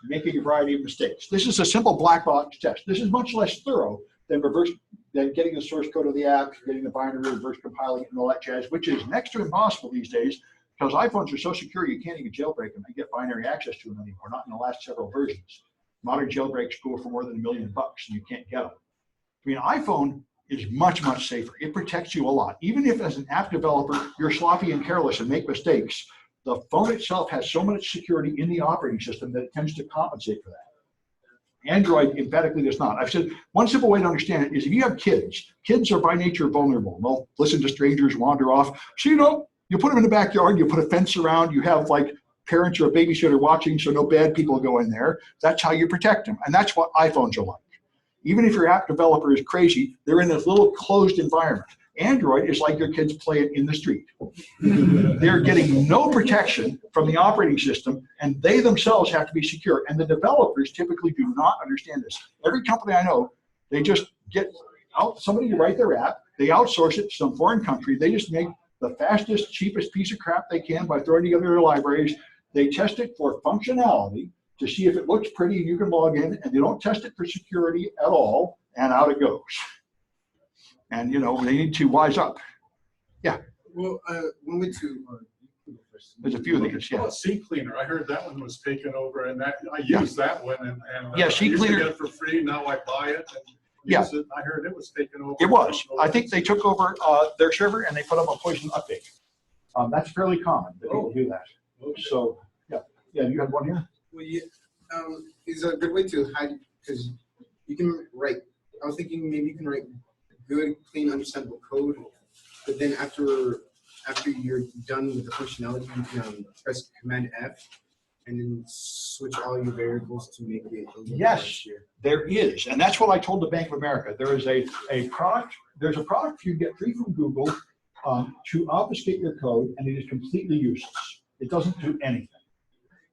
making a variety of mistakes. This is a simple black box test. This is much less thorough than getting the source code of the app, getting the binary, reverse compiling it, and all that jazz, which is next to impossible these days because iPhones are so secure you can't even jailbreak them and get binary access to them anymore, not in the last several versions. Modern jailbreaks go for more than $1 million and you can't get them. I mean, iPhone is much, much safer. It protects you a lot. Even if as an app developer, you're sloppy and careless and make mistakes, the phone itself has so much security in the operating system that it tends to compensate for that. Android emphatically does not. I've said one simple way to understand it is if you have kids, kids are by nature vulnerable. They'll listen to strangers, wander off. So you put them in the backyard, you put a fence around, you have like parents or a babysitter watching so no bad people go in there. That's how you protect them. And that's what iPhones are like. Even if your app developer is crazy, they're in this little closed environment. Android is like your kids playing in the street. They're getting no protection from the operating system, and they themselves have to be secure. And the developers typically do not understand this. Every company I know, they just get out somebody to write their app, they outsource it to some foreign country, they just make the fastest, cheapest piece of crap they can by throwing together their libraries. They test it for functionality to see if it looks pretty and you can log in, and they don't test it for security at all, and out it goes. And they need to wise up. Yeah. Well, one way to. There's a few of these. Yeah. Seat Cleaner. I heard that one was taken over, and that I used that one, and yeah, Seat Cleaner. I used to get it for free. Now I buy it. And yeah. It. I heard it was taken over. It was. I think they took over their server and they put up a Poison update. That's fairly common that people do that. Okay. So yeah. You have one here. Well, is a good way to hide, because you can write. I was thinking maybe you can write good, clean, understandable code, but then after you're done with the functionality, you can press Command F and then switch all your variables to make it a little yes, easier. There is, and that's what I told the Bank of America. There is a product. There's a product you get free from Google to obfuscate your code, and it is completely useless. It doesn't do anything.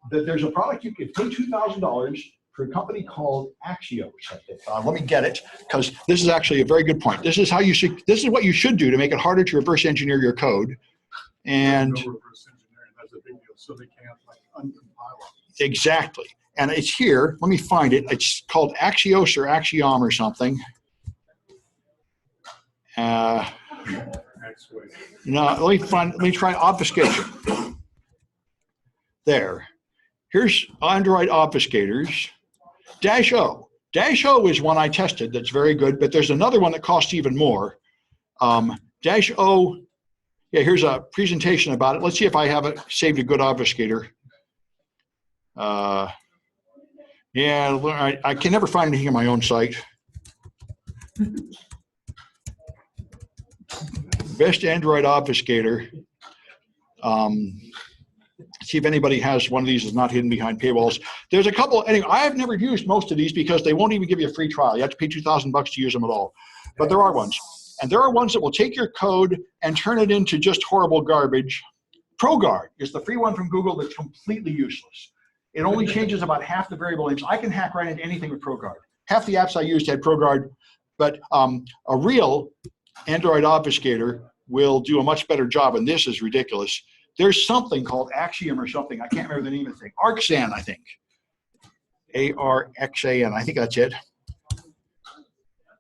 There's a product you can pay $2,000 for a company called Axios. Let me get it, because this is actually a very good point. This is how you should. This is what you should do to make it harder to reverse engineer your code. And no reverse engineering, that's a big deal. So they can't like uncompile it. Exactly. And it's here. Let me find it. It's called Axios or Axiom or something. No, let me try obfuscation. There. Here's Android obfuscators. -O. -O is one I tested that's very good, but there's another one that costs even more. -O, yeah, here's a presentation about it. Let's see if I have it saved a good obfuscator. Yeah, I can never find anything on my own site. Best Android obfuscator. See if anybody has one of these that's not hidden behind paywalls. There's a couple. Anyway, I have never used most of these because they won't even give you a free trial. You have to pay $2,000 to use them at all. But there are ones. And there are ones that will take your code and turn it into just horrible garbage. ProGuard is the free one from Google that's completely useless. It only changes about half the variable names. I can hack right into anything with ProGuard. Half the apps I used had ProGuard, but a real Android obfuscator will do a much better job, and this is ridiculous. There's something called Axiom or something. I can't remember the name of the thing. Arxan, I think. ARXAN, I think that's it.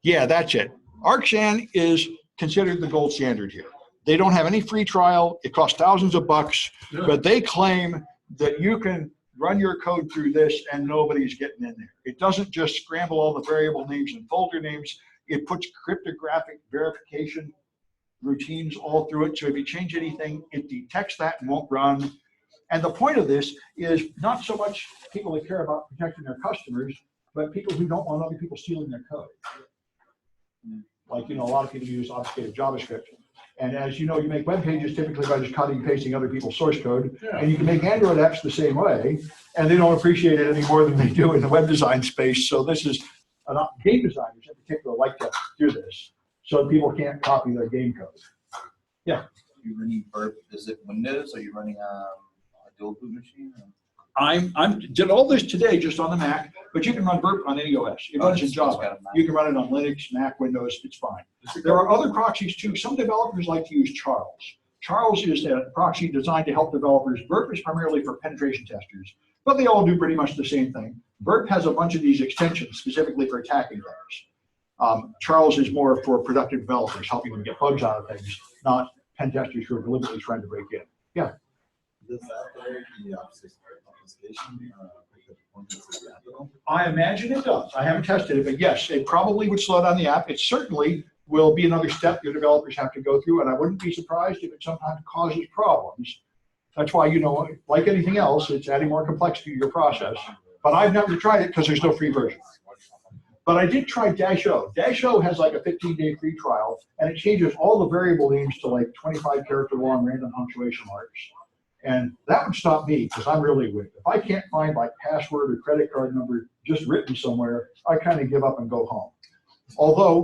Yeah, that's it. Arxan is considered the gold standard here. They don't have any free trial. It costs thousands of bucks, but they claim that you can run your code through this and nobody's getting in there. It doesn't just scramble all the variable names and folder names. It puts cryptographic verification routines all through it. So if you change anything, it detects that and won't run. And the point of this is not so much people that care about protecting their customers, but people who don't want other people stealing their code. Like, a lot of people use obfuscated JavaScript. And as you know, you make web pages typically by just copying and pasting other people's source code. Yeah. And you can make Android apps the same way, and they don't appreciate it any more than they do in the web design space. So this is, game designers in particular like to do this, so people can't copy their game code. Yeah. You're running Burp, is it Windows? Are you running a dual boot machine? I did all this today just on the Mac, but you can run Burp on any OS. It runs in Java. You can run it on Linux, Mac, Windows, it's fine. There are other proxies too. Some developers like to use Charles. Charles is a proxy designed to help developers. Burp is primarily for penetration testers, but they all do pretty much the same thing. Burp has a bunch of these extensions specifically for attacking things. Charles is more for productive developers, helping them get bugs out of things, not pen testers who are deliberately trying to break in. Yeah. Does that work in the obfuscation? I imagine it does. I haven't tested it, but yes, it probably would slow down the app. It certainly will be another step your developers have to go through, and I wouldn't be surprised if it sometimes causes problems. That's why, like anything else, it's adding more complexity to your process. But I've never tried it because there's no free version. But I did try -O. -O has like a 15-day free trial, and it changes all the variable names to like 25-character long random punctuation marks. And that would stop me because I'm really weak. If I can't find like password or credit card number just written somewhere, I kind of give up and go home. Although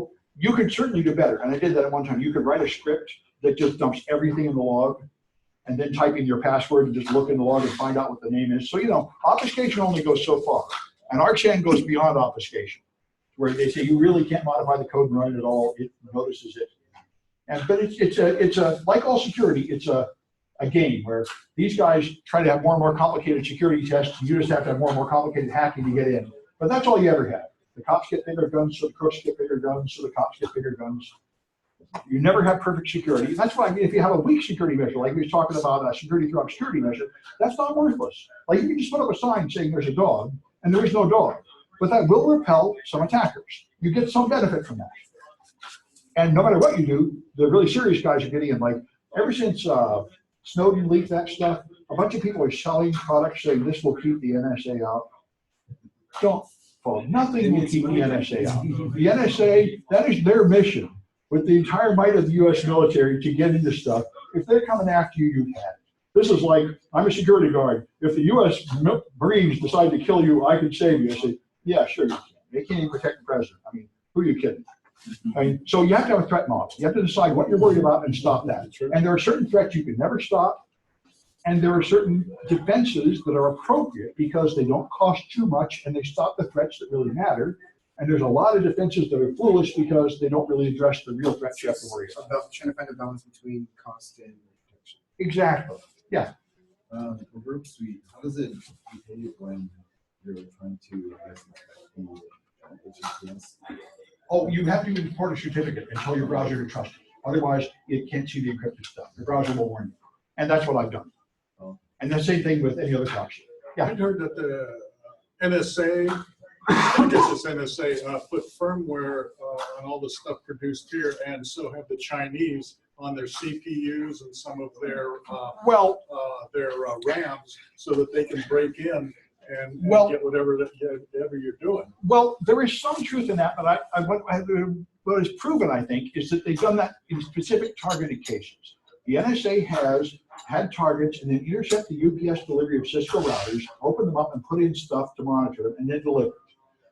you could certainly do better, and I did that at one time. You could write a script that just dumps everything in the log, and then type in your password and just look in the log and find out what the name is. So, you know, obfuscation only goes so far. And RChan goes beyond obfuscation, where they say you really can't modify the code and run it at all. It notices it. But it's a like all security, it's a game where these guys try to have more and more complicated security tests. You just have to have more and more complicated hacking to get in. But that's all you ever have. The cops get bigger guns, so the crooks get bigger guns, so the cops get bigger guns. You never have perfect security. That's why I mean, if you have a weak security measure, like we were talking about a security through obscurity measure, that's not worthless. Like you can just put up a sign saying there's a dog, and there is no dog. But that will repel some attackers. You get some benefit from that. And no matter what you do, the really serious guys are getting in. Like ever since Snowden leaked that stuff, a bunch of people are selling products saying this will keep the NSA out. Don't fall. Nothing will keep the NSA out. The NSA, that is their mission with the entire might of the US military to get into stuff. If they're coming after you, you've had it. This is like, I'm a security guard. If the US Marines decide to kill you, I can save you. I say, yeah, sure you can. They can't even protect the president. I mean, who are you kidding? I mean, so you have to have a threat model. You have to decide what you're worried about and stop that. And there are certain threats you can never stop. And there are certain defenses that are appropriate because they don't cost too much and they stop the threats that really matter. And there's a lot of defenses that are foolish because they don't really address the real threats you have to worry about. About trying to find a balance between cost and protection. Exactly. Yeah. For Verb Suite, how does it behave when you're trying to the HTTPS? Oh, you have to import a certificate and tell your browser to trust it. Otherwise, it can't see the encrypted stuff. The browser will warn you. And that's what I've done. Oh. And the same thing with any other proxy. Yeah. I'd heard that the NSA, I guess it's NSA, put firmware on all the stuff produced here, and so have the Chinese on their CPUs and some of their RAMs, so that they can break in and get whatever you're doing. Well, there is some truth in that, but what is proven, I think, is that they've done that in specific targeted cases. The NSA has had targets and then intercept the UPS delivery of Cisco routers, open them up and put in stuff to monitor them, and then deliver it.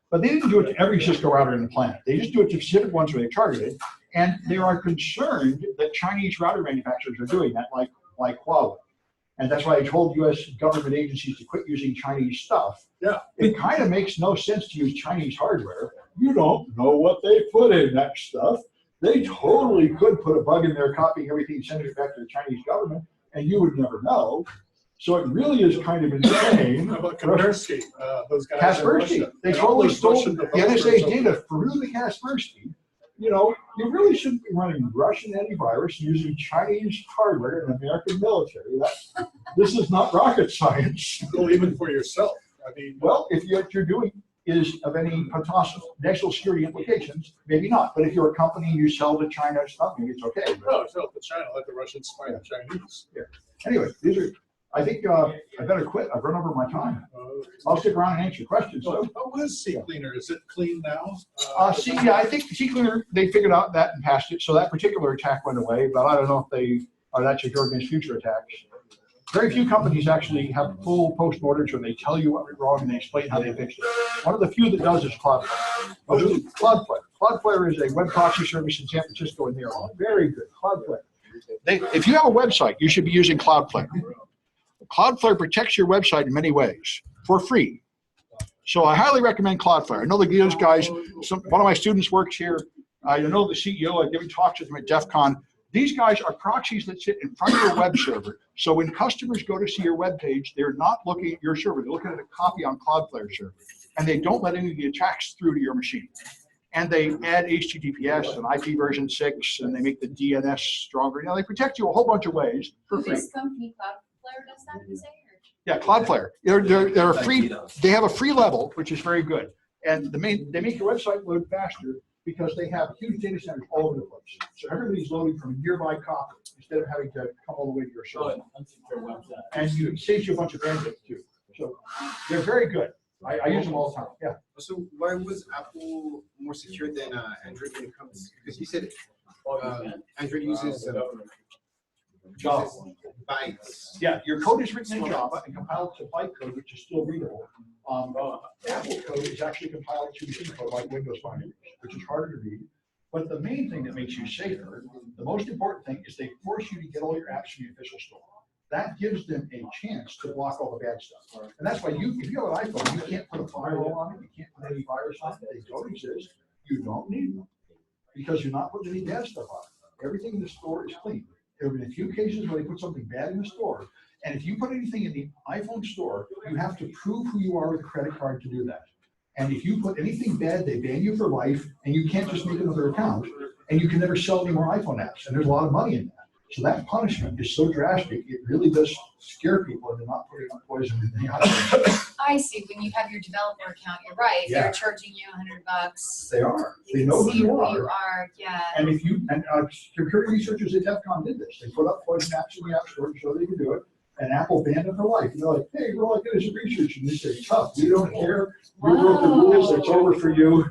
But they didn't do it to every Cisco router in the planet. They just do it to specific ones where they targeted, and they are concerned that Chinese router manufacturers are doing that, like Huawei. And that's why I told US government agencies to quit using Chinese stuff. Yeah. It kind of makes no sense to use Chinese hardware. You don't know what they put in that stuff. They totally could put a bug in there, copying everything and sending it back to the Chinese government, and you would never know. So it really is kind of insane. How about Kaspersky? Those guys Kaspersky. They totally stole the NSA's data through the Kaspersky. You know, you really shouldn't be running Russian antivirus using Chinese hardware in the American military. This is not rocket science. Well, even for yourself. I mean, well, if what you're doing is of any possible national security implications, maybe not. But if you're a company and you sell to China stuff, maybe it's okay. No, sell to China, let the Russians spy the Chinese. Yeah. Anyway, these are. I think I better quit. I've run over my time. I'll stick around and answer questions. So. What is CCleaner? Is it clean now? Yeah, I think CCleaner, they figured out that and passed it. So that particular attack went away, but I don't know if they are that secure against future attacks. Very few companies actually have full post-mortems where they tell you what went wrong and they explain how they fixed it. One of the few that does is Cloudflare. Cloudflare. Cloudflare is a web proxy service in San Francisco and they are all very good. Cloudflare. If you have a website, you should be using Cloudflare. Cloudflare protects your website in many ways for free. So I highly recommend Cloudflare. I know those guys, one of my students works here. I know the CEO, I'm giving talks with him at DEF CON. These guys are proxies that sit in front of your web server. So when customers go to see your web page, they're not looking at your server. They're looking at a copy on Cloudflare server. And they don't let any of the attacks through to your machine. And they add HTTPS and IP version 6, and they make the DNS stronger. Now, they protect you a whole bunch of ways for free. This company, Cloudflare, does that, you say? Yeah, Cloudflare. They're free. They have a free level, which is very good. And they make your website load faster because they have huge data centers all over the place. So everybody's loading from a nearby copy instead of having to come all the way to your server. And it saves you a bunch of bandwidth too. So they're very good. I use them all the time. Yeah. So why was Apple more secure than Android when it comes? Because you said Android uses bytes. Yeah, your code is written in Java and compiled to bytecode, which is still readable. Apple code is actually compiled to machine code like Windows binaries, which is harder to read. But the main thing that makes you safer, the most important thing, is they force you to get all your apps from the official store. That gives them a chance to block all the bad stuff. And that's why if you have an iPhone, you can't put a firewall on it, you can't put any virus on it, they don't exist. You don't need them because you're not putting any bad stuff on it. Everything in the store is clean. There have been a few cases where they put something bad in the store, and if you put anything in the iPhone store, you have to prove who you are with a credit card to do that. And if you put anything bad, they ban you for life, and you can't just make another account, and you can never sell any more iPhone apps, and there's a lot of money in that. So that punishment is so drastic, it really does scare people into not putting poison in the iPhone. I see, when you have your developer account, you're right, Yeah. they're charging you $100. They are. They can know who see you are. Yeah. And if you, and computer researchers at DEF CON did this. They put up poison apps in the App Store to show they can do it. And Apple banned them for life. And they're like, hey, we're all good as research. And they say, tough, we don't care. We wrote the rules, it's over for you.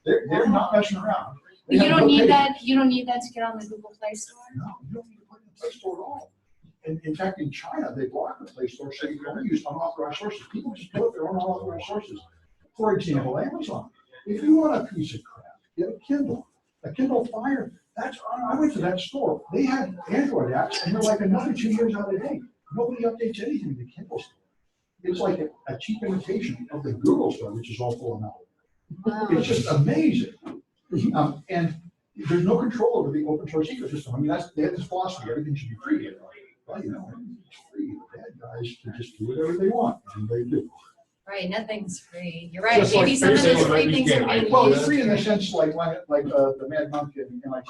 They're not messing around. They You have don't no need patience. that, you don't need that to get on the Google Play Store? No, you don't need to put it in the Play Store at all. And in fact, in China, they blocked the Play Store so you can only use unauthorized sources. People just put their own unauthorized sources. For example, Amazon. If you want a piece of crap, get a Kindle Fire. That's, I went to that store. They had Android apps and they're like another 2 years out of date. Nobody updates anything in the Kindle store. It's like a cheap imitation of the Google store, which is all full of malware. Wow. It's just amazing. And there's no control over the open source ecosystem. I mean, they have this philosophy, everything should be free. Well, you know, it's free. The bad guys can just do whatever they want, and they do. Right, nothing's free. You're right, Just maybe like some of basically those free things are being Well, it's used. free in the sense like the Mad Monk in MIT,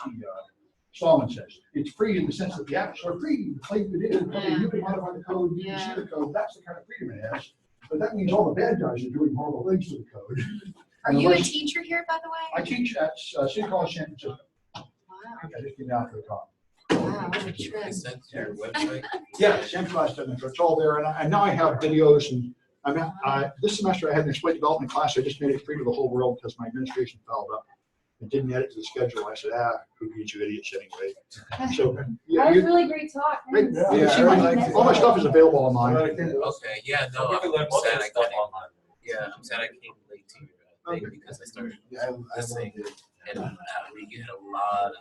Stallman says. It's free in the sense that the apps are free. You play with it, you can modify the code, you can see the code. That's the kind of freedom it has. But that means all the bad guys are doing horrible things to the code. Are you a teacher here, by the way? I teach at City College San Francisco. Wow, I just came down for the talk. wow, what a trip. Your website? Yeah, Samclass.net. It's all there, and now I have videos. And this semester I had an exploit development class. I just made it free to the whole world because my administration fouled up. It didn't add it to the schedule. I said, who needs you idiots anyway? So yeah, That was really great talk. great. Thanks. You can see all my stuff is available online. Okay, yeah, no, I'm sad I got it. Yeah, I'm sad I came late to your thing because I started listening and you had a lot of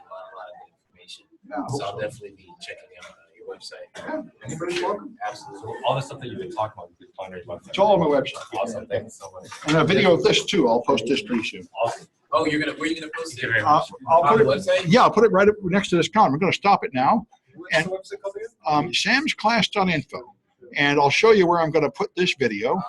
information. Yeah, I hope So I'll so. definitely be checking out your website. Yeah, anybody's welcome. Absolutely. All the stuff that you've been talking about, you can find on your website. It's all on my website. Awesome, thanks so much. And a video of this too. I'll post this pretty soon. Awesome. Oh, where are you gonna post it? I'll On put the it. website? Yeah, I'll put it right up next to this comment. I'm going to stop it now. What's the website called again? Samsclass.info. And I'll show you where I'm going to put this video.